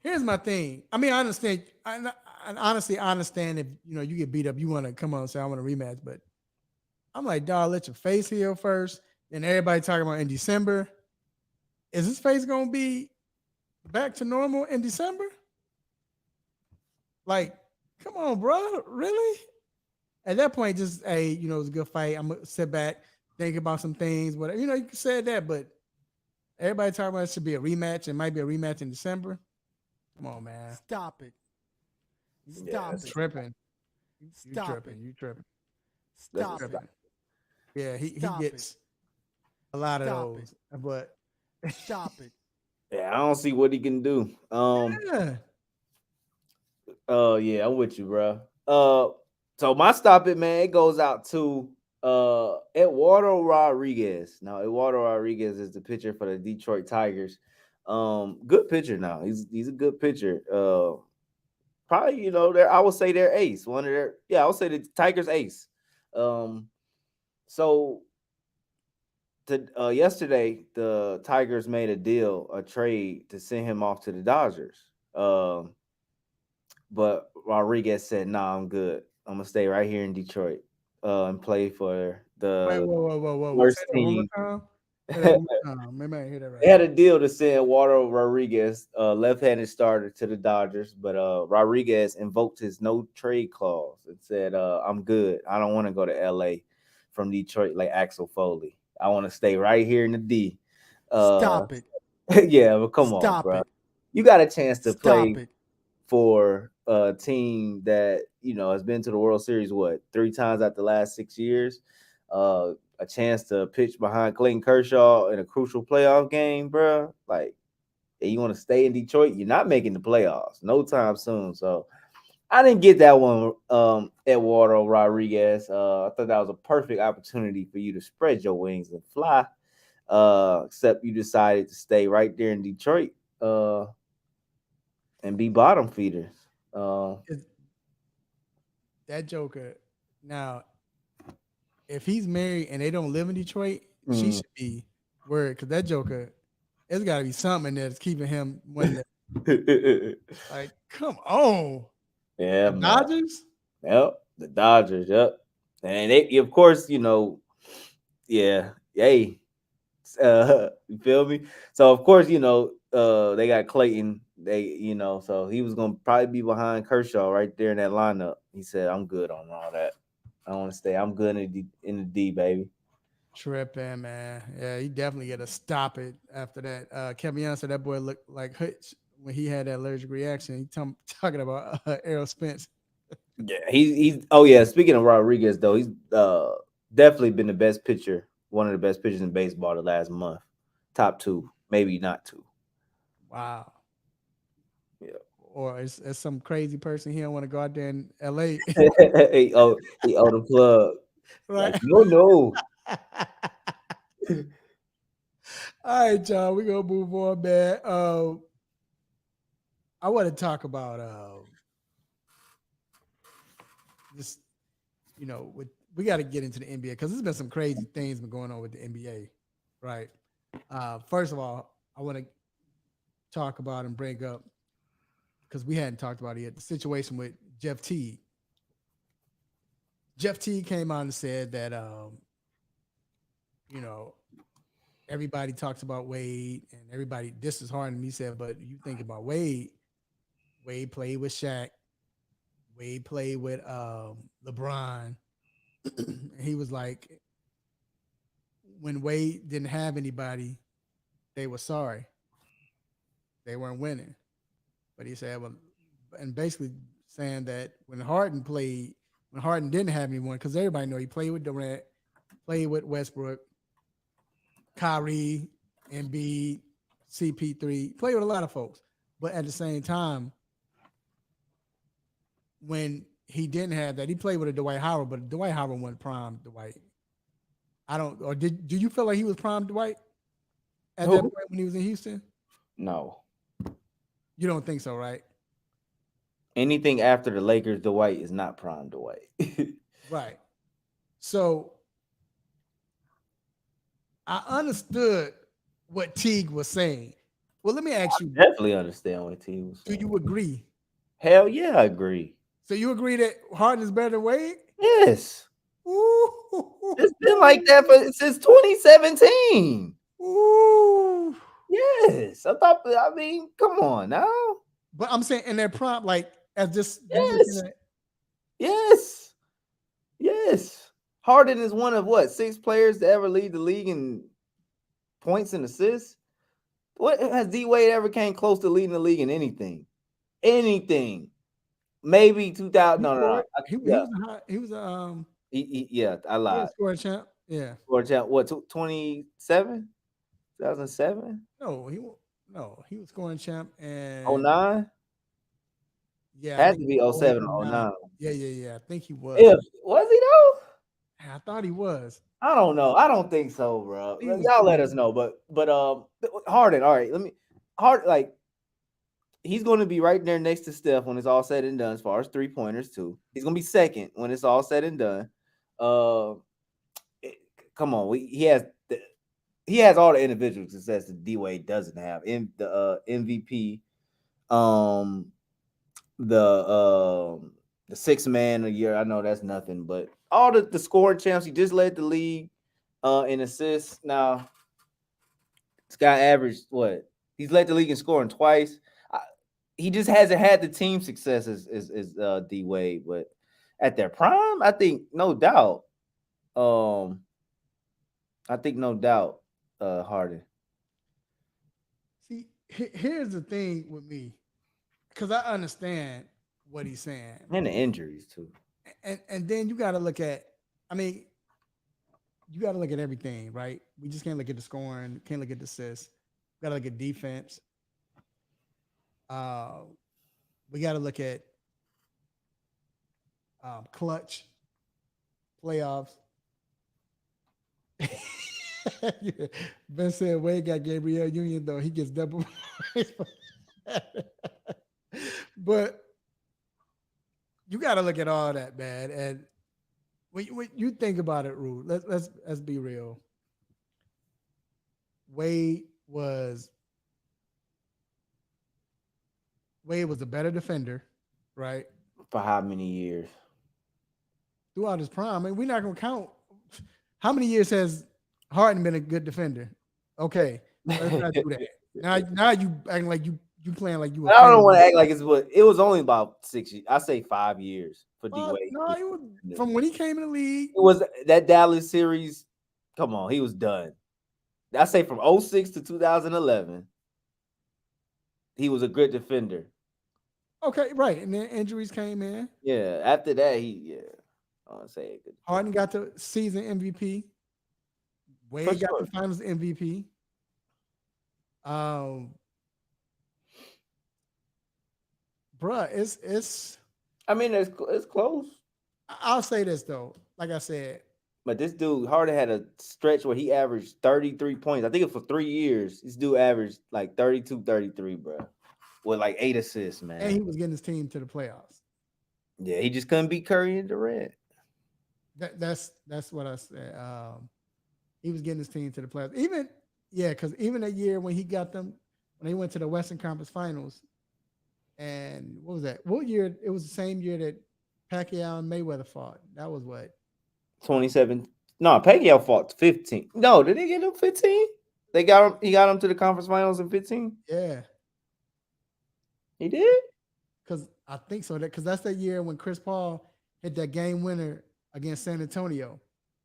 Here's my thing. I understand. Honestly, I understand if you get beat up, you want to come on and say I want a rematch, but I'm like, dog, let your face heal first. Then everybody talking about in December. Is his face gonna be back to normal in December? Like, come on, bro. Really? At that point, just it was a good fight. I'm gonna sit back, think about some things. Whatever. You can say that, but everybody talking about it should be a rematch. It might be a rematch in December. Come on, man. Stop it. Stop it. Tripping. Stop it. You tripping. Stop it. Yeah, he gets a lot of those. But stop it. Yeah, I don't see what he can do. Yeah. Yeah, I'm with you, bro. So my Stop It, man, it goes out to Eduardo Rodriguez. Now, Eduardo Rodriguez is the pitcher for the Detroit Tigers. Good pitcher now. He's a good pitcher. Probably, I would say their ace. I would say the Tigers ace. So yesterday, the Tigers made a trade to send him off to the Dodgers. But Rodriguez said, "Nah, I'm good. I'm gonna stay right here in Detroit and play for the whoa. worst team." Maybe I didn't hear that right. They had a deal to send Eduardo Rodriguez, left-handed starter, to the Dodgers, but Rodriguez invoked his no trade clause and said, "I'm good. I don't want to go to LA from Detroit like Axel Foley. I want to stay right here in the D." Stop it. Yeah, but come on, bro. You got a chance to play for a team that has been to the World Series 3 times out the last 6 years. A chance to pitch behind Clayton Kershaw in a crucial playoff game, bro. Like, and you want to stay in Detroit, you're not making the playoffs no time soon. So I didn't get that one, Eduardo Rodriguez. I thought that was a perfect opportunity for you to spread your wings and fly. Except you decided to stay right there in Detroit and be bottom feeders. That Joker. Now, if he's married and they don't live in Detroit, she should be worried because that Joker, there's got to be something in there that's keeping him winning. Like, come on. Yeah, The man. Dodgers? Yep, the Dodgers. Yep, and they, of course, yeah. Hey, you feel me? So of course, they got Clayton. So he was gonna probably be behind Kershaw right there in that lineup. He said, "I'm good on all that. I want to stay. I'm good in the D, baby." Tripping, man. Yeah, he definitely got to stop it after that. Kevin Young said that boy looked like Hutch when he had that allergic reaction. He talking about Errol Spence. Yeah, he's. Oh yeah. Speaking of Rodriguez, though, he's definitely been the best pitcher, one of the best pitchers in baseball the last month. Top two, maybe not two. Wow. Yeah. Or it's some crazy person he don't want to go out there in L.A. he owed the plug. Like, Right. no. All right, y'all. We're gonna move on, man. I want to talk about this, we got to get into the NBA because there's been some crazy things been going on with the NBA, right? First of all, I want to talk about and bring up, because we hadn't talked about it yet, the situation with Jeff Teague. Jeff Teague came out and said that, everybody talks about Wade and everybody, this is hard. And he said, but you think about Wade played with Shaq. Wade played with LeBron. He was like, when Wade didn't have anybody, they were sorry. They weren't winning. But he said, well, and basically saying that when Harden didn't have anyone, because everybody know he played with Durant, played with Westbrook, Kyrie, Embiid, CP3, played with a lot of folks. But at the same time, when he didn't have that, he played with a Dwight Howard, but Dwight Howard wasn't prime Dwight. Do you feel like he was prime Dwight at that point when he was in Houston? No. You don't think so, right? Anything after the Lakers, Dwight is not prime Dwight. Right. So I understood what Teague was saying. Well, let me ask you. Definitely understand what Teague was saying. Do you agree? Hell yeah, I agree. So you agree that Harden is better than Wade? Yes. Ooh. It's been like that since 2017. Ooh. Yes. I mean, come on now. But I'm saying in their prime, like as this. Yes. Yes. Yes. Harden is one of 6 players to ever lead the league in points and assists. What has D Wade ever came close to leading the league in anything? Anything? Maybe 2000. No. He was I lied. Scoring champ. Yeah. Scoring champ. What? 27? 2007? No, he was scoring champ and 09? Yeah, Had to be 07 or 09. Yeah. I think he was. Was he though? I thought he was. I don't know. I don't think so, bro. Y'all let us know. But Harden. All right, Harden, he's going to be right there next to Steph when it's all said and done. As far as 3-pointers too, he's going to be second when it's all said and done. Come on, he has all the individual success that D Wade doesn't have. In the MVP, the 6th man a year. I know that's nothing, but all the scoring champs. He just led the league in assists. Now, this guy averaged what? He's led the league in scoring twice. He just hasn't had the team success as D Wade, but at their prime, I think no doubt. Harden. See, here's the thing with me, because I understand what he's saying, and the injuries too. And then you got to look at, you got to look at everything, right? We just can't look at the scoring, can't look at the assists. Got to look at defense. We got to look at clutch, playoffs. Ben said Wade got Gabrielle Union, though. He gets double. But you got to look at all that, man. And when you think about it, Rue, let's be real. Wade was a better defender, right? For how many years? throughout his prime. I mean, we're not gonna count how many years has Harden been a good defender. Okay, let's not do that. Now you acting like you playing like you a I don't want fan. to act like it's what it was only about 6 years. I say 5 years for D Well, Wade. no, he was from when he came in the league. It was that Dallas series. Come on, he was done. I say from 06 to 2011, he was a good defender. Okay, right, and then injuries came in. Yeah, after that, I want to say it. Harden got the season MVP. Wade got the Finals MVP. Bruh, it's. I mean, it's close. I'll say this though, like I said, but this dude Harden had a stretch where he averaged 33 points. I think it for 3 years. This dude averaged like 32, 33, bro, with like 8 assists, man. And he was getting his team to the playoffs. Yeah, he just couldn't beat Curry and Durant. That's what I said. He was getting his team to the playoffs. Because even that year when he got them, when they went to the Western Conference Finals, and what was that? What year? It was the same year that Pacquiao and Mayweather fought. That was what? 27. No, Pacquiao fought 15. No, did they get him 15? They got him. He got him to the conference finals in 15. Yeah, he did. Because I think so. Because that's that year when Chris Paul hit that game winner against San Antonio.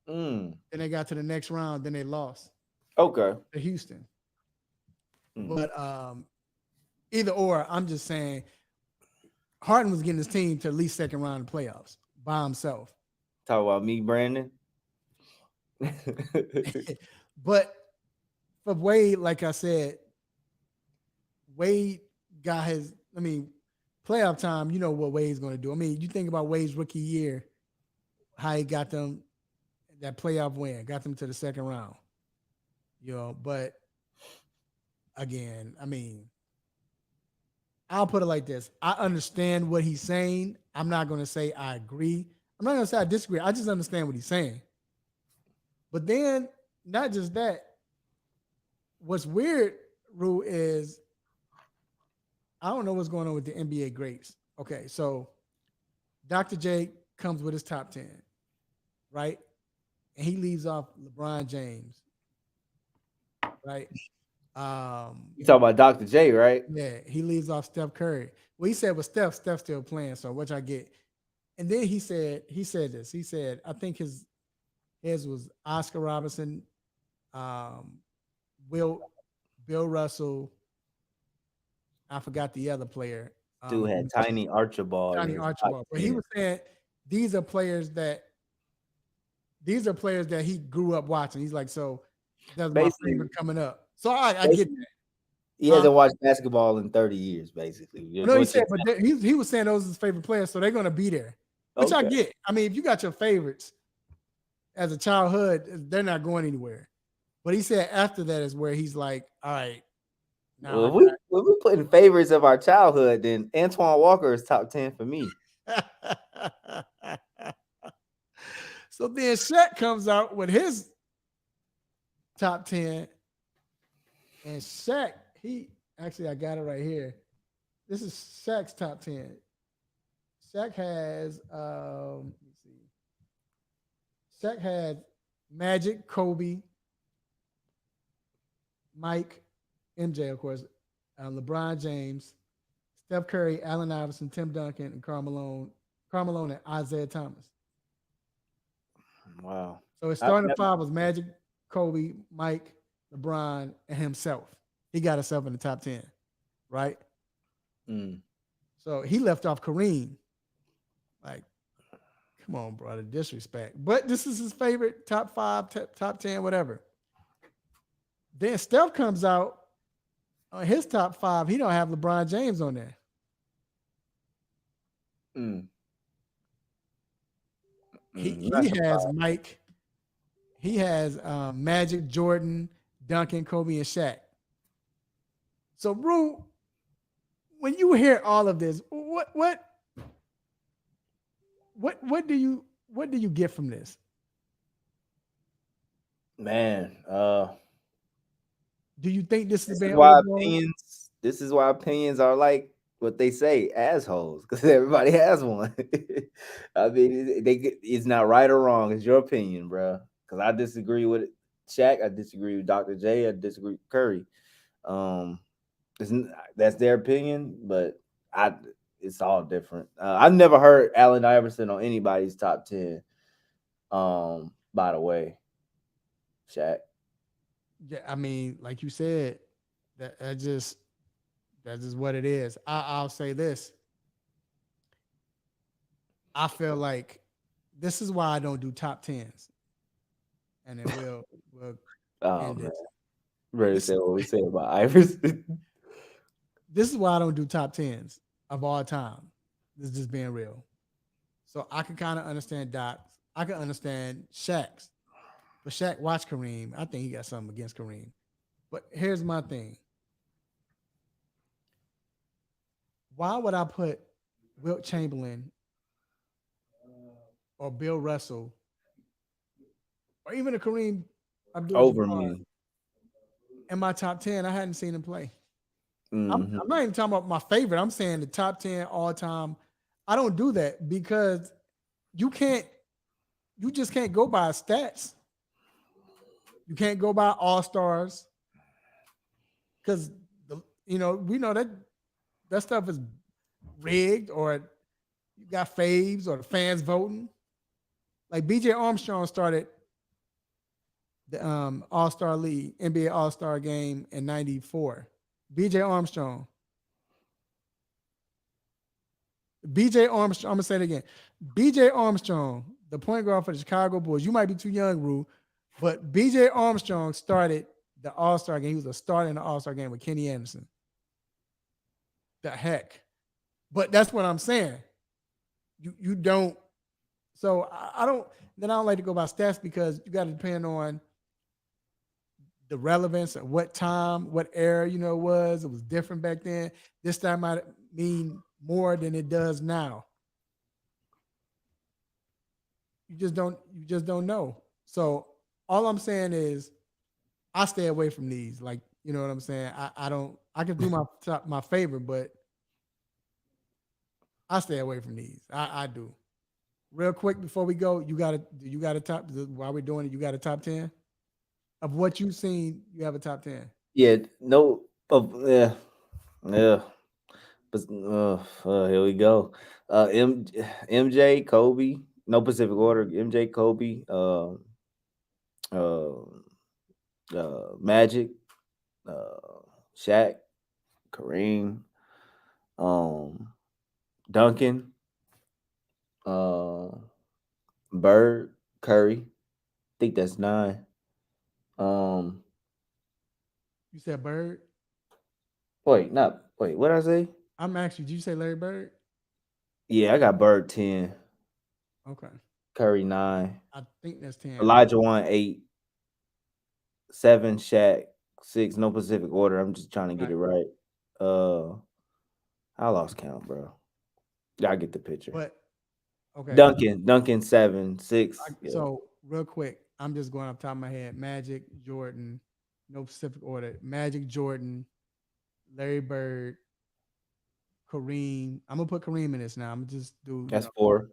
Then they got to the next round. Then they lost. Okay. To Houston. But either or, I'm just saying, Harden was getting his team to at least second round of playoffs by himself. Talk about me, Brandon. But for Wade, like I said, Wade got his. I mean, playoff time. You know what Wade's going to do. I mean, you think about Wade's rookie year, how he got them that playoff win, got them to the second round. You know, but again, I mean, I'll put it like this. I understand what he's saying. I'm not going to say I agree. I'm not going to say I disagree. I just understand what he's saying. But then, not just that, what's weird, Rue, is I don't know what's going on with the NBA greats. Okay, so Dr. J comes with his top 10, right? And he leaves off LeBron James, right? You talking about Dr. J, right? Yeah, he leaves off Steph Curry. Well, he said, "Well, Steph's still playing, so which I get." And then he said this. He said, "I think his was Oscar Robertson, Bill Russell. I forgot the other player. Dude had Tiny Archibald. But he was saying these are players that he grew up watching. He's like, so that's my favorite coming up. So I get that. He hasn't watched basketball in 30 years, basically. No, he said, but he was saying those are his favorite players, so they're going to be there, which I get. I mean, if you got your favorites as a childhood, they're not going anywhere. But he said after that is where he's like, all right. Now when we putting favorites of our childhood, then Antoine Walker is top 10 for me. So then Shaq comes out with his top 10. And Shaq, I got it right here. This is Shaq's top 10. Shaq has, let me see. Shaq had Magic, Kobe, Mike, MJ, of course, LeBron James, Steph Curry, Allen Iverson, Tim Duncan, and Karl Malone, and Isaiah Thomas. Wow. So his starting five was Magic, Kobe, Mike, LeBron, and himself. He got himself in the top 10, right? So he left off Kareem. Like, come on, bro, the disrespect. But this is his favorite top 5, top 10, whatever. Then Steph comes out on his top 5. He don't have LeBron James on there. He has Mike. He has Magic, Jordan, Duncan, Kobe, and Shaq. So, Rue, when you hear all of this, what do you get from this? Man, do you think this is why opinions? This is why opinions are like what they say, assholes, because everybody has one. I mean, it's not right or wrong. It's your opinion, bro. Because I disagree with Shaq. I disagree with Dr. J. I disagree with Curry. Um, that's their opinion, but it's all different. I've never heard Allen Iverson on anybody's top 10. By the way, Shaq. Yeah, I mean, like you said, that's just what it is. I'll say this. I feel like this is why I don't do top tens, and then we'll Oh end man, this. ready to This say what we say about Iverson. this is why I don't do top tens of all time. This is just being real. So I can kind of understand Doc's. I can understand Shaq's. But Shaq watched Kareem. I think he got something against Kareem. But here's my thing. Why would I put Wilt Chamberlain or Bill Russell or even a Kareem Over Abdul-Jabbar me. in my top 10? I hadn't seen him play. Mhm. I'm not even talking about my favorite. I'm saying the top 10 all time. I don't do that because you just can't go by stats. You can't go by all stars because we know that stuff is rigged or you got faves or the fans voting. Like BJ Armstrong started the All-Star League, NBA All-Star game in 94. BJ Armstrong. BJ Armstrong, I'm gonna say it again. BJ Armstrong, the point guard for the Chicago Bulls. You might be too young, Rue, but BJ Armstrong started the All-Star game. He was a starter in the All-Star game with Kenny Anderson. The heck. But that's what I'm saying. You don't. So I don't. Then I don't like to go by stats because you got to depend on the relevance of what time, what era it was. It was different back then. This time might mean more than it does now. You just don't know. So all I'm saying is I stay away from these. Like, you know what I'm saying? I don't. I can do my favorite, but I stay away from these. I do. Real quick before we go, you got a top while we're doing it, you got a top 10 of what you've seen, you have a top 10. Yeah, no, yeah, yeah. But here we go. MJ, Kobe, no Pacific order. MJ, Kobe, uh, Magic, Shaq, Kareem, Duncan, uh, Bird, Curry. I think that's 9. Um, You said Bird? wait, not wait. What did I say? I'm actually, did you say Larry Bird? Yeah, I got Bird 10, Okay. Curry 9, I think that's 10. Elijah 1 8, 7 Shaq, 6 no Pacific order. I'm just trying to get Right. it right. Uh, I lost count, bro. I get the picture. But okay. Duncan 7 6. Yeah. So real quick, I'm just going off the top of my head. Magic, Jordan, no specific order. Magic, Jordan, Larry Bird, Kareem. I'm gonna put Kareem in this now. I'm gonna just do That's 4.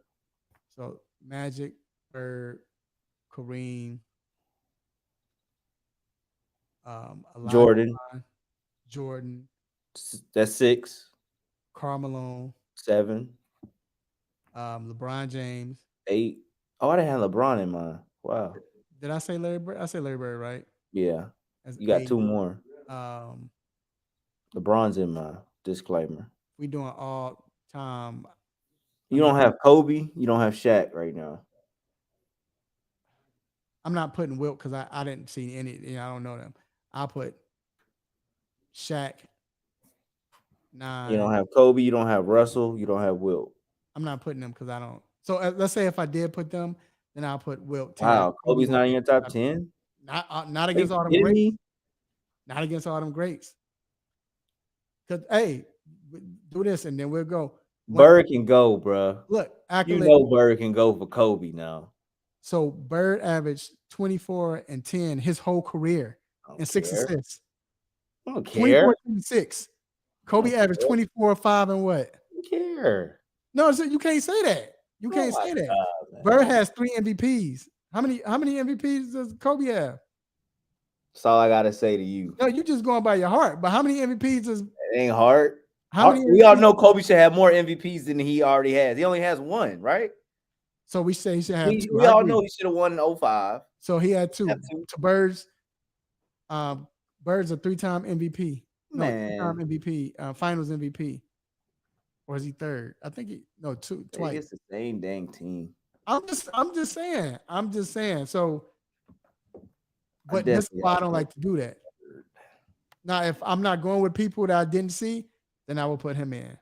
So Magic, Bird, Kareem, Elijah, Jordan, That's 6. Karl Malone, 7. LeBron James. 8. Oh, I didn't have LeBron in mind. Wow. Did I say Larry Bird? I said Larry Bird, right? Yeah. That's You got 8. 2 more. LeBron's in my disclaimer. We doing all time. You don't have Kobe. You don't have Shaq right now. I'm not putting Wilt because I didn't see any. I don't know them. I'll put Shaq 9. You don't have Kobe. You don't have Russell. You don't have Wilt. I'm not putting them because I don't. So let's say if I did put them, then I'll put Wilt 10. Wow, Kobe's not in your top 10. Not against all them greats. Not against all them greats. Because hey, do this and then we'll go. Bird can go, bro. Look, you know Bird can go for Kobe now. So Bird averaged 24 and 10 his whole career and 6 assists. I don't care. 24-26. Kobe averaged 24, 5, and what? Who care? No, so you can't say that. You can't say that. Bird has 3 MVPs. How many MVPs does Kobe have? That's all I gotta say to you. No, you just going by your heart. But how many MVPs does It ain't hard. how many We all MVPs? know Kobe should have more MVPs than he already has. He only has 1, right? So we say he should have 2. We all know he should have won in 05. So he had 2. Have 2. To Bird's Bird's a 3-time MVP. No, Man. 3-time MVP, finals MVP. Or is he 3rd? I think twice. It's the same dang team. I'm just saying. So, but that's why I don't like to do that. Now, if I'm not going with people that I didn't see, then I will put him in.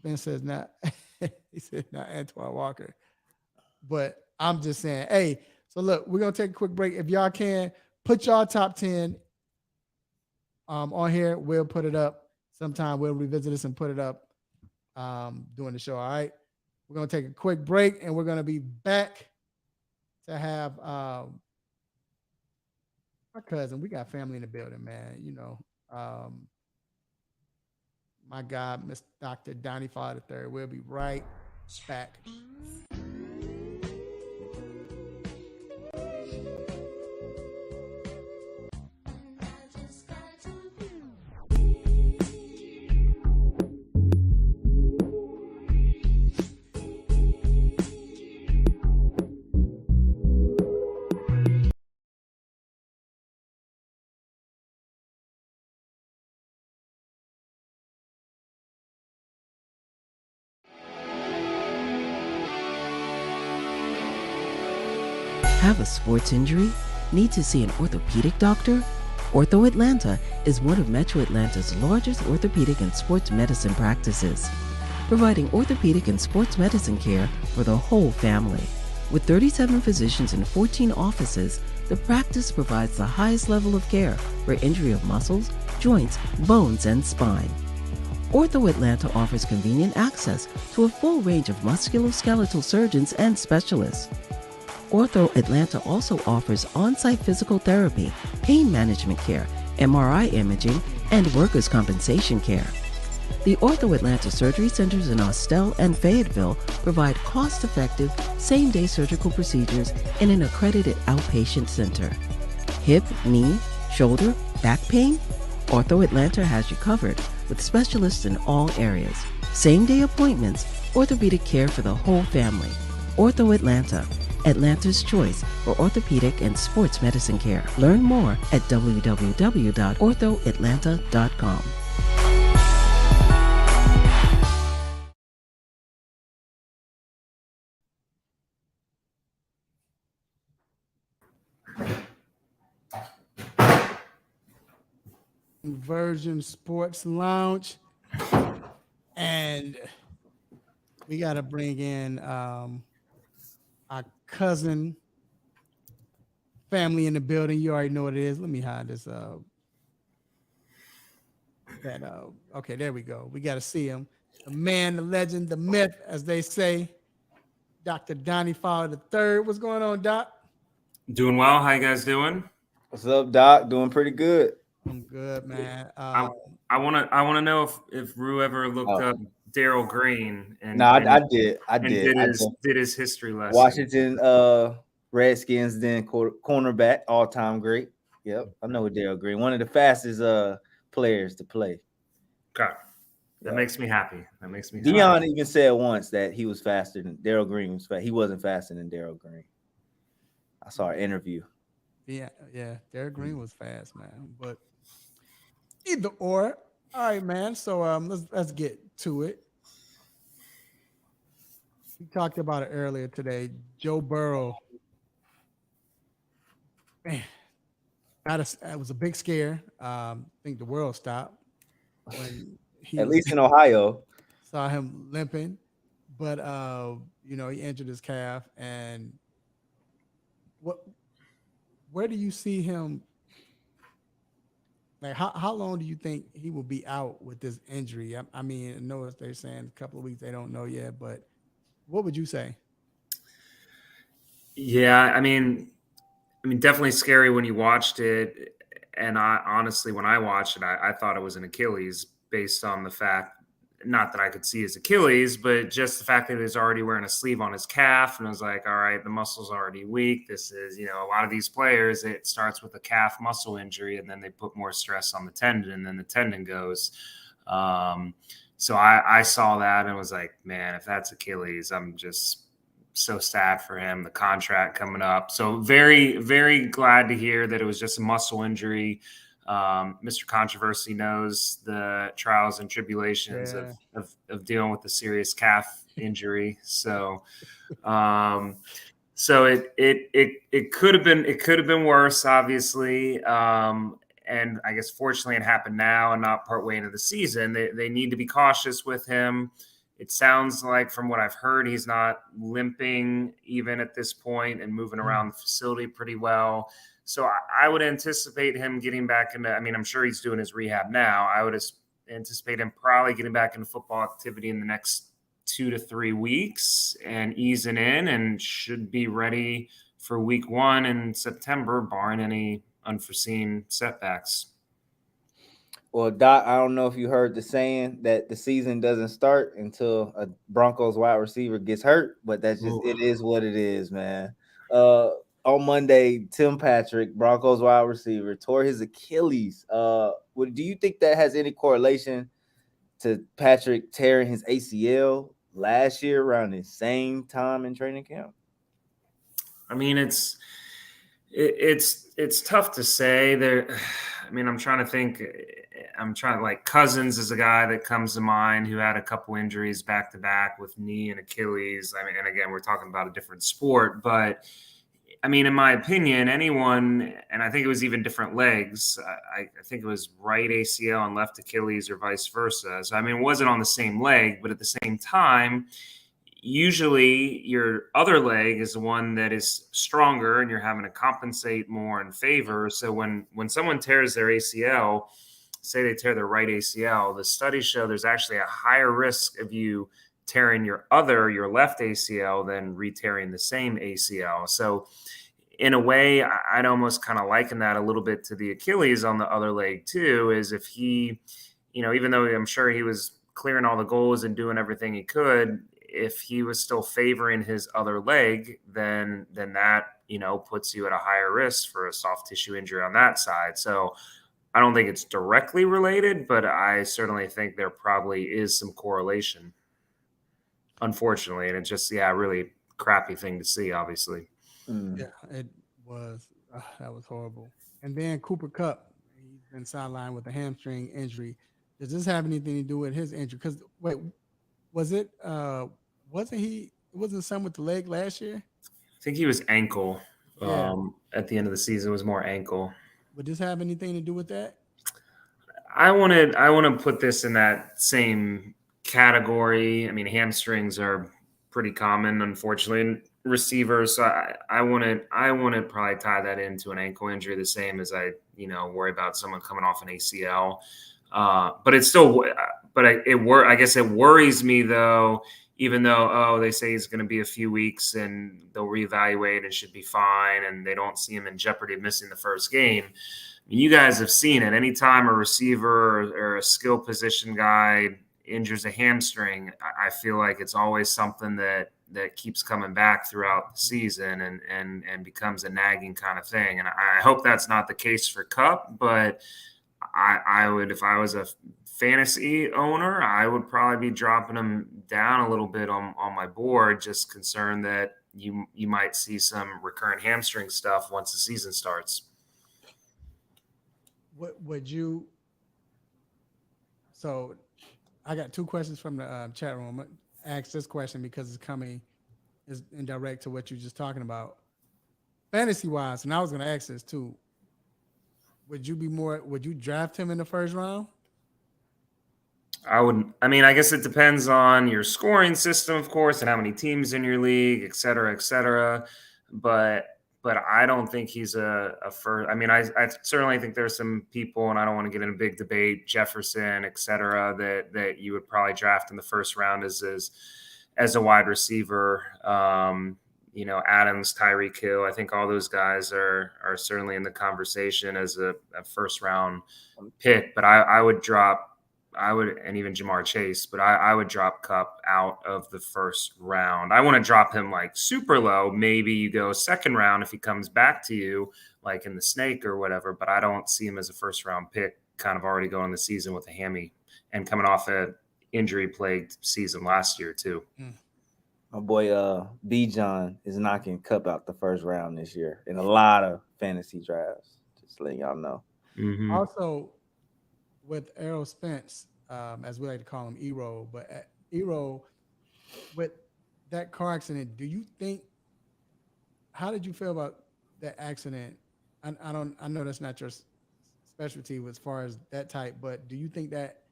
Ben says not. He said not Antoine Walker. But I'm just saying, hey, so look, we're gonna take a quick break. If y'all can put y'all top 10 on here, we'll put it up sometime. We'll revisit this and put it up during the show. All right. We're gonna take a quick break and we're gonna be back to have my cousin. We got family in the building, man. You know, my guy, Mr. Dr. Donnie Fowler III. We'll be right back. Have a sports injury? Need to see an orthopedic doctor? Ortho Atlanta is one of Metro Atlanta's largest orthopedic and sports medicine practices, providing orthopedic and sports medicine care for the whole family. With 37 physicians and 14 offices, the practice provides the highest level of care for injury of muscles, joints, bones, and spine. Ortho Atlanta offers convenient access to a full range of musculoskeletal surgeons and specialists. Ortho Atlanta also offers on-site physical therapy, pain management care, MRI imaging, and workers' compensation care. The Ortho Atlanta surgery centers in Austell and Fayetteville provide cost-effective, same-day surgical procedures in an accredited outpatient center. Hip, knee, shoulder, back pain? Ortho Atlanta has you covered with specialists in all areas. Same-day appointments, orthopedic care for the whole family. Ortho Atlanta, Atlanta's choice for orthopedic and sports medicine care. Learn more at www.orthoatlanta.com. Virgin Sports Lounge, and we got to bring in our cousin family in the building. You already know what it is. Let me hide this okay, there we go. We got to see him, the man, the legend, the myth, as they say, Dr. Donnie Fowler III. What's going on, Doc? Doing well. How you guys doing? What's up, Doc? Doing pretty good. I'm good, man. I wanna know if Rue ever looked up Daryl Green and I did. Did his history lesson. Washington Redskins, then cornerback, all-time great. Yep, I know Daryl Green, one of the fastest players to play. Okay, that makes me happy. Dion even said once that he was faster than Daryl Green was fast. He wasn't faster than Daryl Green. I saw an interview. Yeah, Daryl Green was fast, man. But either or. All right, man. So let's get to it. We talked about it earlier today. Joe Burrow. Man, it was a big scare. I think the world stopped when he at least in Ohio saw him limping. But he injured his calf. And where do you see him? Like, how long do you think he will be out with this injury? I mean, I know they're saying a couple of weeks, they don't know yet, but what would you say? Yeah, I mean, definitely scary when you watched it. and I honestly, when I watched it, I thought it was an Achilles based on the fact, not that I could see his Achilles, but just the fact that he was already wearing a sleeve on his calf. And I was like, all right, the muscle's already weak. This is, a lot of these players, it starts with a calf muscle injury and then they put more stress on the tendon and then the tendon goes. So I saw that and was like, man, if that's Achilles, I'm just so sad for him, the contract coming up. So very, very glad to hear that it was just a muscle injury. Mr. Controversy knows the trials and tribulations of dealing with the serious calf injury. So, so it could have been worse, obviously. And I guess fortunately it happened now and not partway into the season. They need to be cautious with him. It sounds like from what I've heard, he's not limping even at this point and moving around the facility pretty well. So I would anticipate him getting back into, I'm sure he's doing his rehab now. I would anticipate him probably getting back into football activity in the next 2 to 3 weeks and easing in, and should be ready for week 1 in September, barring any unforeseen setbacks. Well, Doc, I don't know if you heard the saying that the season doesn't start until a Broncos wide receiver gets hurt, but that's just, it is what it is, man. On Monday, Tim Patrick, Broncos wide receiver, tore his Achilles. Do you think that has any correlation to Patrick tearing his ACL last year around the same time in training camp? It's tough to say. I'm trying to think. Like Cousins is a guy that comes to mind who had a couple injuries back to back with knee and Achilles. And again, we're talking about a different sport, but in my opinion, anyone, and I think it was even different legs. I think it was right ACL and left Achilles or vice versa. So, it wasn't on the same leg, but at the same time, usually your other leg is the one that is stronger and you're having to compensate more in favor. So when someone tears their ACL, say they tear their right ACL, the studies show there's actually a higher risk of you tearing your left ACL than re-tearing the same ACL. So in a way, I'd almost kind of liken that a little bit to the Achilles on the other leg too, is if he, even though I'm sure he was clearing all the goals and doing everything he could, if he was still favoring his other leg, then that, puts you at a higher risk for a soft tissue injury on that side. So I don't think it's directly related, but I certainly think there probably is some correlation, unfortunately. And it's just, really crappy thing to see, obviously. Yeah, it was. That was horrible. And then Cooper Kupp, he's been sidelined with a hamstring injury. Does this have anything to do with his injury? Because wait, was it? It wasn't some with the leg last year? I think he was ankle. At the end of the season, it was more ankle. Would this have anything to do with that? I want to put this in that same category. Hamstrings are pretty common, unfortunately, in receivers. So I want to probably tie that into an ankle injury, the same as I worry about someone coming off an ACL. But it's still, I guess it worries me though. Even though, they say he's going to be a few weeks and they'll reevaluate and should be fine, and they don't see him in jeopardy of missing the first game. You guys have seen it. Anytime a receiver or a skill position guy injures a hamstring, I feel like it's always something that keeps coming back throughout the season and becomes a nagging kind of thing. And I hope that's not the case for Kupp, but I would, if I was a fantasy owner, I would probably be dropping him down a little bit on my board, just concerned that you might see some recurrent hamstring stuff once the season starts. What would you? So, I got 2 questions from the chat room. I asked this question because is indirect to what you're just talking about, fantasy wise. And I was going to ask this too. Would you draft him in the first round? I wouldn't. I guess it depends on your scoring system, of course, and how many teams in your league, et cetera, et cetera. But I don't think he's a first. I certainly think there's some people, and I don't want to get in a big debate, Jefferson, et cetera, that you would probably draft in the first round as a wide receiver. Adams, Tyreek Hill. I think all those guys are certainly in the conversation as a first round pick. But I would and even Jamar Chase, but I would drop Kupp out of the first round. I want to drop him like super low. Maybe you go second round if he comes back to you, like in the snake or whatever. But I don't see him as a first round pick, kind of already going the season with a hammy and coming off a injury plagued season last year too. My boy B John is knocking Kupp out the first round this year in a lot of fantasy drafts. Just letting y'all know. Mm-hmm. Also, with Errol Spence, as we like to call him, Ero, but Ero, with that car accident, how did you feel about that accident? I know that's not your specialty as far as that type, but do you think that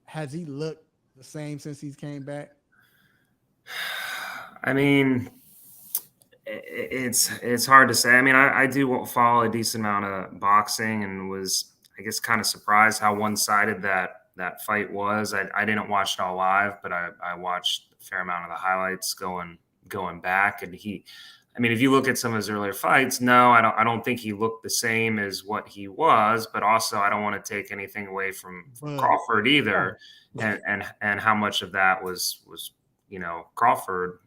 has he looked the same since he's came back? I mean, it's hard to say. I mean, I do follow a decent amount of boxing and was, I guess, kind of surprised how one-sided that fight was. I didn't watch it all live, but I watched a fair amount of the highlights going back. And if you look at some of his earlier fights, no, I don't think he looked the same as what he was. But also, I don't want to take anything away from Crawford either, and how much of that was Crawford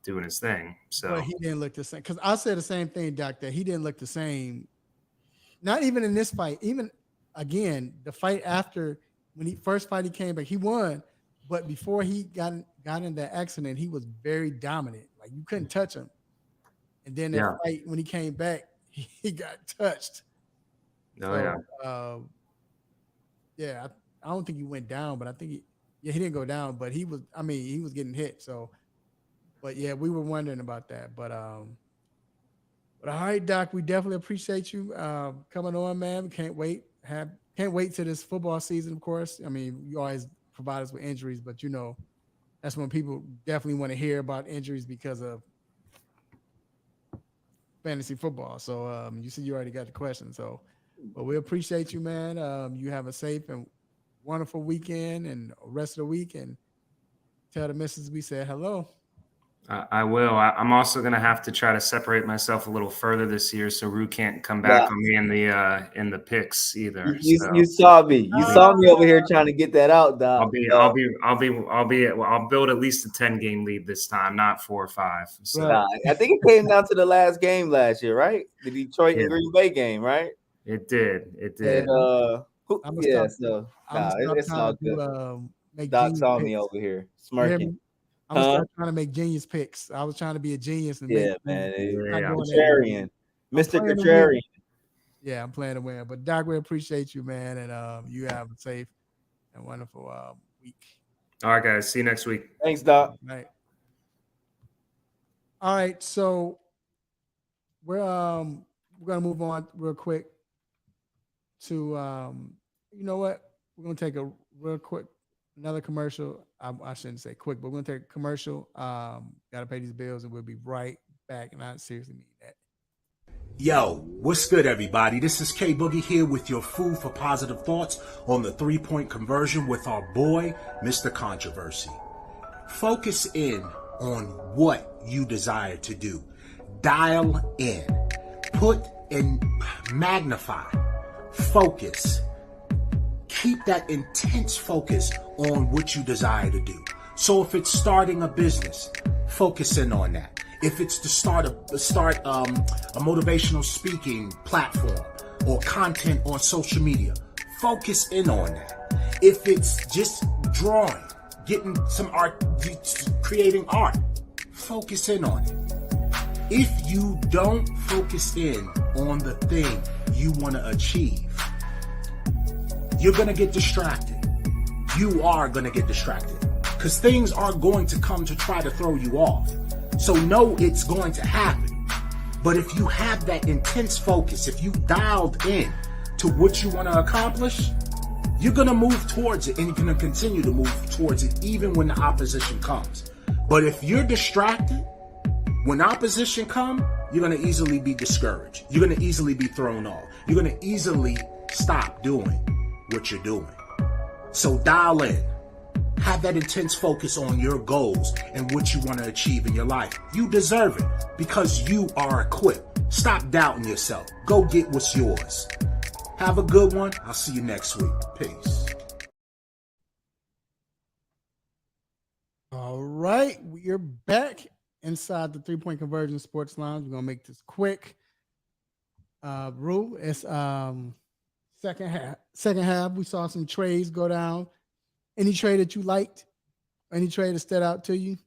doing his thing. So but he didn't look the same. Because I said the same thing, Doc, that he didn't look the same. Not even in this fight. Even again, the fight after when he came back, he won. But before he got in that accident, he was very dominant. Like you couldn't touch him. And then that fight when he came back, he got touched. Oh, yeah. I don't think he went down, but I think he didn't go down, but he was getting hit. So, but yeah, we were wondering about that. But all right, Doc, we definitely appreciate you coming on, man. We can't wait to this football season, of course. I mean, you always provide us with injuries, but that's when people definitely want to hear about injuries because of fantasy football. So you said you already got the question. So, but we appreciate you, man. You have a safe and wonderful weekend and rest of the week, and tell the missus we said hello. I will. I'm also going to have to try to separate myself a little further this year, so Rue can't come back on me in the picks either. You saw me. You saw me over here trying to get that out, Doc. I'll build at least a 10-game lead this time, not 4 or 5. So I think it came down to the last game last year, right? The Detroit and Green Bay game, right? It did. And, it's all good. Doc saw me over here smirking. I'm start trying to make genius picks. I was trying to be a genius and contrarian, Mr. Contrarian. Yeah, I'm playing to win. But Doc, we appreciate you, man, and you have a safe and wonderful week. All right, guys. See you next week. Thanks, Doc. Right. All right, so we're gonna move on real quick to you know what? We're gonna take a real quick another commercial. I shouldn't say quick, but we're gonna take a commercial. Gotta pay these bills, and we'll be right back. And I seriously mean that. Yo, what's good, everybody? This is K Boogie here with your food for positive thoughts on the 3-point conversion with our boy, Mr. Controversy. Focus in on what you desire to do. Dial in. Put and magnify. Focus. Keep that intense focus on what you desire to do. So if it's starting a business, focus in on that. If it's to start a motivational speaking platform or content on social media, focus in on that. If it's just drawing, getting some art, creating art, focus in on it. If you don't focus in on the thing you want to achieve, you're going to get distracted. You are going to get distracted because things are going to come to try to throw you off. So know it's going to happen. But if you have that intense focus, if you dialed in to what you want to accomplish, you're going to move towards it and you're going to continue to move towards it even when the opposition comes. But if you're distracted, when opposition comes, you're going to easily be discouraged. You're going to easily be thrown off. You're going to easily stop doing what you're doing. So dial in. Have that intense focus on your goals and what you want to achieve in your life. You deserve it because you are equipped. Stop doubting yourself. Go get what's yours. Have a good one. I'll see you next week. Peace. All right, we are back inside the 3-point conversion sports lounge. We're gonna make this quick. Rule, it's second half. Second half, we saw some trades go down. Any trade that you liked? Any trade that stood out to you?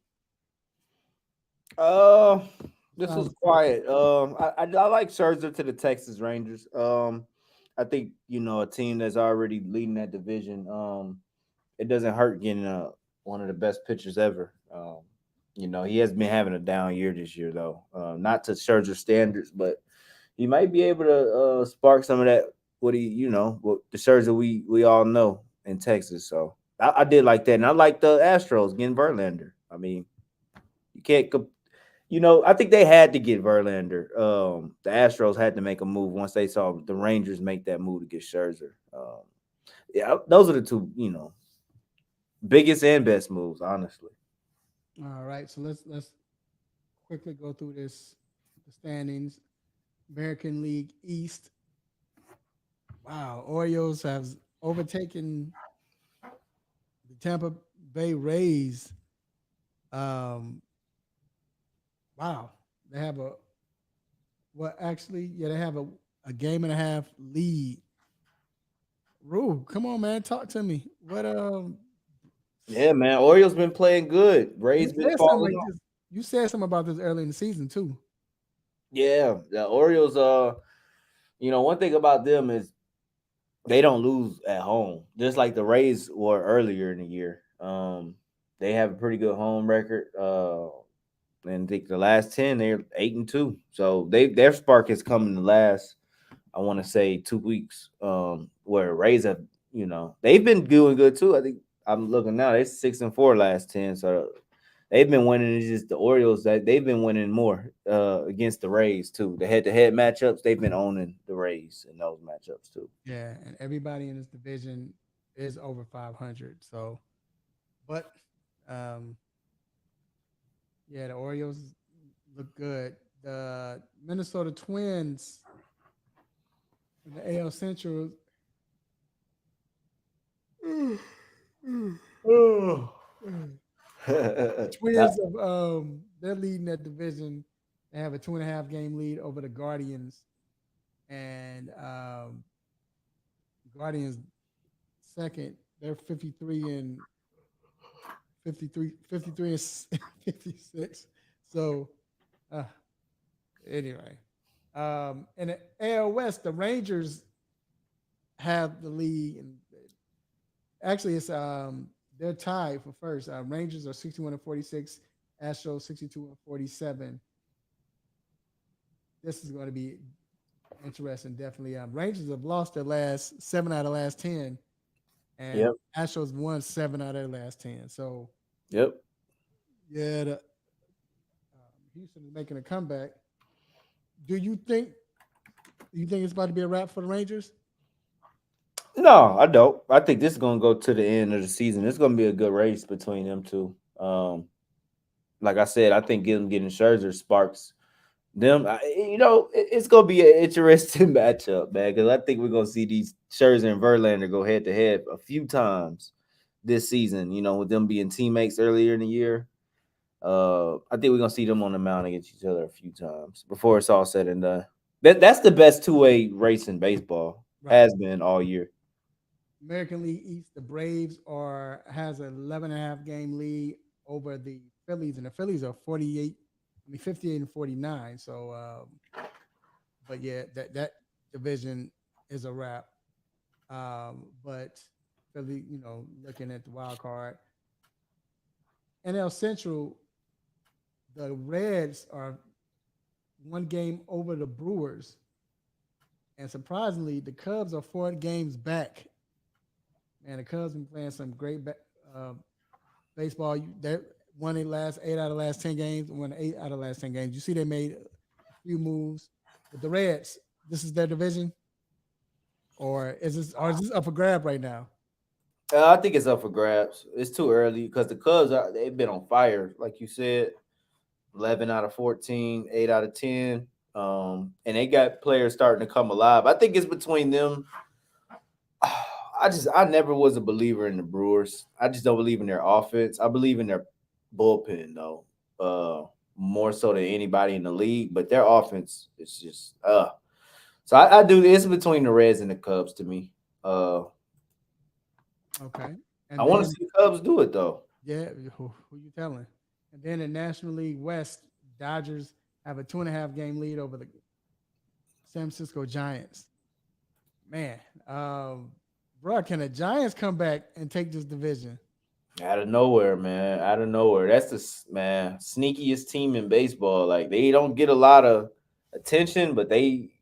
This was quiet. I like Scherzer to the Texas Rangers. I think a team that's already leading that division. It doesn't hurt getting one of the best pitchers ever. He has been having a down year this year though. Not to Scherzer standards, but he might be able to spark some of that. What the Scherzer we all know in Texas. So I did like that, and I like the Astros getting Verlander. I mean, you can't. I think they had to get Verlander. The Astros had to make a move once they saw the Rangers make that move to get Scherzer. Yeah, those are the two, biggest and best moves, honestly. All right, so let's quickly go through the standings. American League East. Wow, Orioles have overtaken the Tampa Bay Rays. Wow, they have they have a game and a half lead. Rue, come on, man, talk to me. What Yeah, man, Orioles been playing good. Rays been falling off. You said something about this early in the season too. Yeah, the Orioles. One thing about them is they don't lose at home, just like the Rays were earlier in the year. They have a pretty good home record. And I think the last 10, they're 8-2. So their spark has come in the last, I want to say, 2 weeks. Where Rays have, they've been doing good too. I think I'm looking now, they're 6-4 last 10. So they've been winning. It's just the Orioles that they've been winning more against the Rays too. The head-to-head matchups, they've been owning the Rays in those matchups too. Yeah, and everybody in this division is over 500. So, but yeah, the Orioles look good. The Minnesota Twins in the AL Central. The Twins they're leading that division. They have a 2.5 game lead over the Guardians, and Guardians second. They're 53 and 56. So anyway, in the AL West, the Rangers have the lead, and actually it's they're tied for first. Rangers are 61-46, Astros 62-47. This is going to be interesting, definitely. Rangers have lost their last 7 out of the last 10, and Astros won 7 out of their last 10. So, yeah, Houston is making a comeback. Do you think it's about to be a wrap for the Rangers? No, I don't. I think this is going to go to the end of the season. It's going to be a good race between them two. Like I said, I think getting Scherzer sparks them. It's going to be an interesting matchup, man, because I think we're going to see these Scherzer and Verlander go head-to-head a few times this season, with them being teammates earlier in the year. I think we're going to see them on the mound against each other a few times before it's all said and done. That's the best two-way race in baseball, has been all year. American League East, the Braves has an 11.5 game lead over the Phillies, and the Phillies are 58-49. So, but yeah, that division is a wrap. But Philly, looking at the wild card, NL Central, the Reds are 1 game over the Brewers, and surprisingly, the Cubs are 4 games back. And the Cubs been playing some great baseball. They won their last 8 out of the last 10 games. Won 8 out of the last 10 games. You see, they made a few moves. But the Reds, this is their division, or is this up for grab right now? I think it's up for grabs. It's too early because the Cubs they've been on fire, like you said. 11 out of 14, 8 out of 10. And they got players starting to come alive. I think it's between them. I never was a believer in the Brewers. I just don't believe in their offense. I believe in their bullpen though. More so than anybody in the league, but their offense is just so I do this between the Reds and the Cubs to me. Okay. I want to see the Cubs do it though. Yeah, who you telling? And then in National League West, Dodgers have a 2.5 game lead over the San Francisco Giants. Man, bro, can the Giants come back and take this division? Out of nowhere, man. Out of nowhere. That's the sneakiest team in baseball. Like they don't get a lot of attention, but they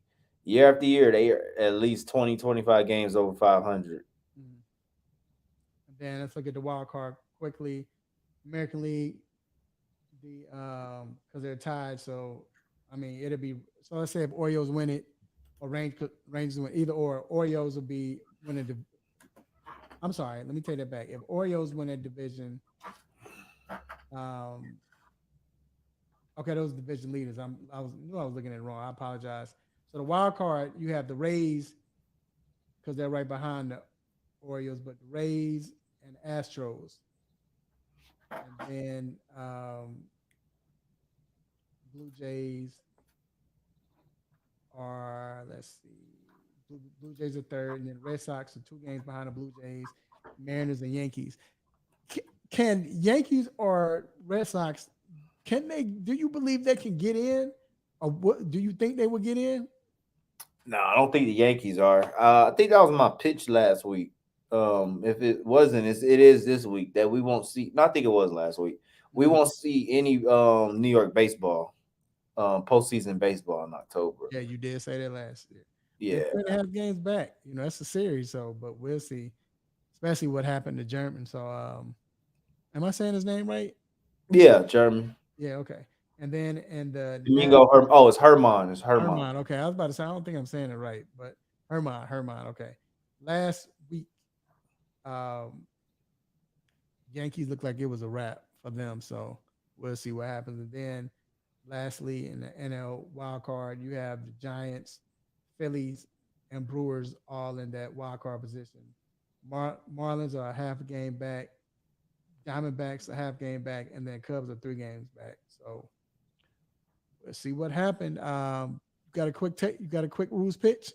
year after year they are at least 20, 25 games over 500. And then let's look at the wild card quickly. American League, because they're tied. So I mean, it'll be so. Let's say if Orioles win it, or Rangers win either or, Orioles will be winning the. I'm sorry, let me take that back. If Orioles win a division, okay, those are division leaders. I knew I was looking at it wrong. I apologize. So the wild card, you have the Rays because they're right behind the Orioles, but the Rays and Astros, and then Blue Jays are Blue Jays are third, and then Red Sox are 2 games behind the Blue Jays, Mariners and Yankees. Can Yankees or Red Sox? Can they? Do you believe they can get in, or what? Do you think they will get in? No, I don't think the Yankees are. I think that was my pitch last week. If it wasn't, it is this week that we won't see. No, I think it was last week. We won't see any New York baseball, postseason baseball in October. Yeah, you did say that last year. Yeah, 3.5 games back. That's a series. So, but we'll see. Especially what happened to German. So, am I saying his name right? yeah, German. Yeah, okay. And then It's Herman. It's Herman. Herman. Okay, I was about to say I don't think I'm saying it right, but Herman. Okay. Last week, Yankees looked like it was a wrap for them. So we'll see what happens. And then, lastly, in the NL wild card, you have the Giants, Phillies, and Brewers all in that wild card position. Marlins are a half a game back. Diamondbacks a half game back, and then Cubs are 3 games back. So let's see what happened. You got a quick rules pitch?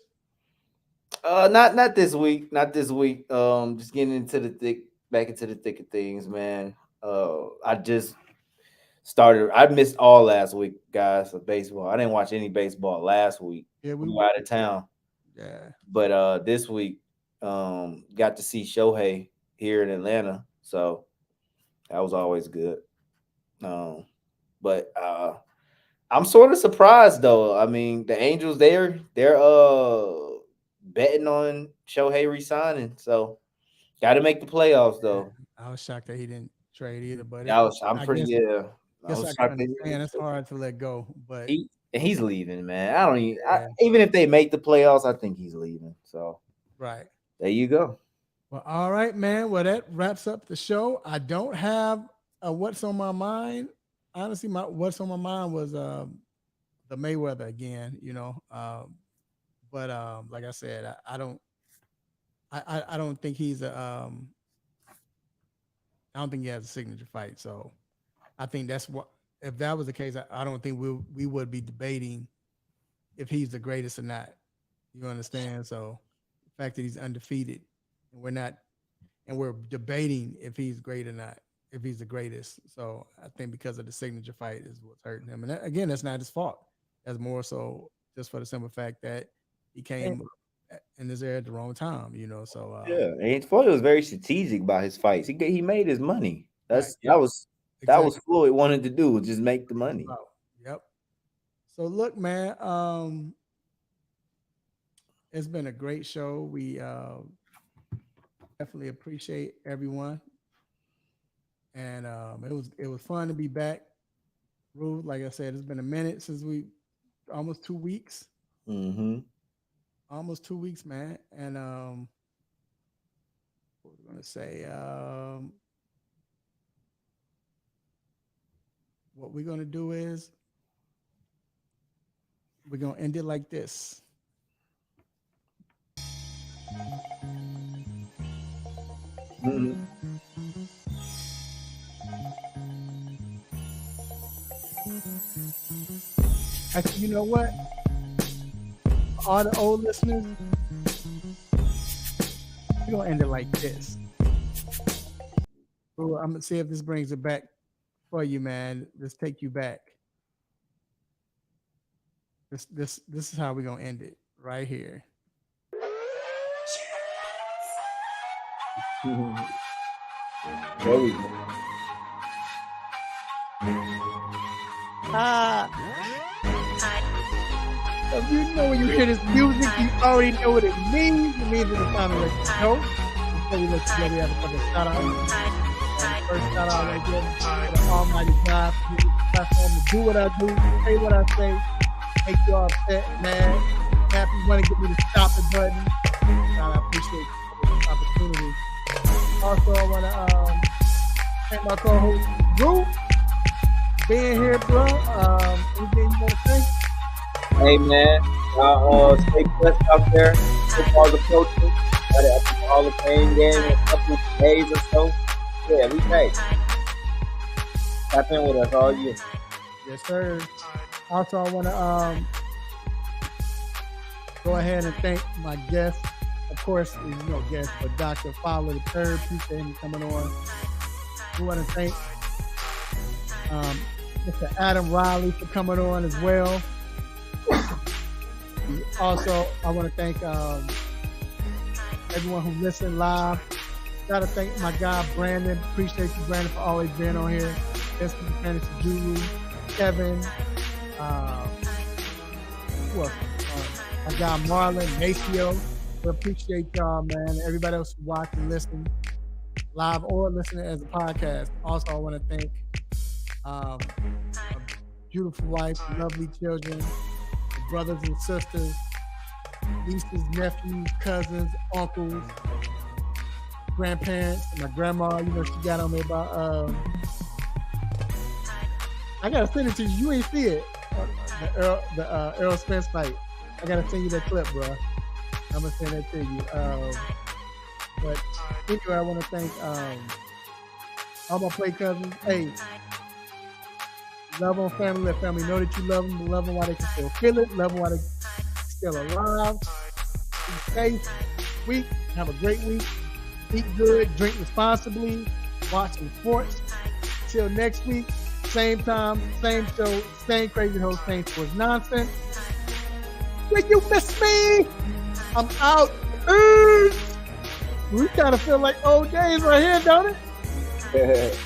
Not this week. Not this week. Just getting back into the thick of things, man. I just started. I missed all last week, guys, of baseball. I didn't watch any baseball last week. Yeah, we were out of town. Yeah. But this week, got to see Shohei here in Atlanta. So that was always good. But I'm sort of surprised though. I mean, the Angels they're betting on Shohei resigning. So got to make the playoffs though. I was shocked that he didn't trade either, but I can understand it's hard to let go, but he's leaving, man. I don't even if they make the playoffs, I think he's leaving. So right there you go. Well, all right, man. Well, that wraps up the show. I don't have a what's on my mind. Honestly, what's on my mind was the Mayweather again. But like I said, I don't think he's I don't think he has a signature fight. So I think that's what. If that was the case, I don't think we would be debating if he's the greatest or not. You understand? So the fact that he's undefeated and we're debating if he's great or not, if he's the greatest. So I think because of the signature fight is what's hurting him. And again, that's not his fault. That's more so just for the simple fact that he came in this area at the wrong time, So and Floyd was very strategic about his fights. He made his money. That was Floyd wanted to do, just make the money. Yep. So look, man, it's been a great show. We definitely appreciate everyone, and it was fun to be back. Rude, like I said, it's been a minute since almost 2 weeks. Mm-hmm. Almost 2 weeks, man, and what we're Let's say what we're gonna do is we're gonna end it like this. Actually, you know what? All the old listeners, we're gonna end it like this. Ooh, I'm gonna see if this brings it back for you, man. Let's take you back. This is how we're gonna end it right here. There we go. If you know when you hear this music, you already know what it means. It means it's time to let you know. Before we let you go, we have a couple of shout outs. First shout out right there to the Almighty God for giving me the platform to do what I do, say what I say, make you all upset, mad, happy, want to give me the stop it button. God, I appreciate this opportunity. Also, I want to thank my co-host, Drew, being here, bro. Anything you want to say? Hey man, stay blessed out there. Football's approaching. Got it up to the Hall of Fame game in a couple of days or so. Yeah, we say. Tap in with us all year. Yes, sir. Also, I want to go ahead and thank my guest. Of course, there's no guest, but Dr. Fowler III. Appreciate him coming on. We want to thank Mr. Adam Riley for coming on as well. Also, I want to thank everyone who listened live. Got to thank my guy, Brandon. Appreciate you, Brandon, for always being on here. Thanks to the Fantasy Guru, Kevin, who else? My guy, Marlon, Maceo. We appreciate y'all, man. Everybody else who watch and listen live or listening as a podcast. Also, I want to thank my beautiful wife, lovely children, brothers and sisters, nieces, nephews, cousins, uncles, grandparents, and my grandma. You know, she got on me about I gotta send it to you. You ain't see it. The Errol Spence fight. I gotta send you that clip, bro. I'm gonna send that to you. But anyway, I want to thank all my play cousins. Hey, love on family. Let family know that you love them. Love them while they can still feel it. Love them while they're still alive. Be safe. Week. Have a great week. Eat good. Drink responsibly. Watch some sports. Till next week. Same time, same show, same crazy host, same sports nonsense. When you miss me, I'm out. We kind of feel like old days right here, don't it?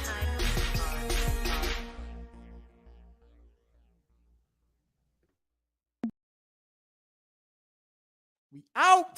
We out.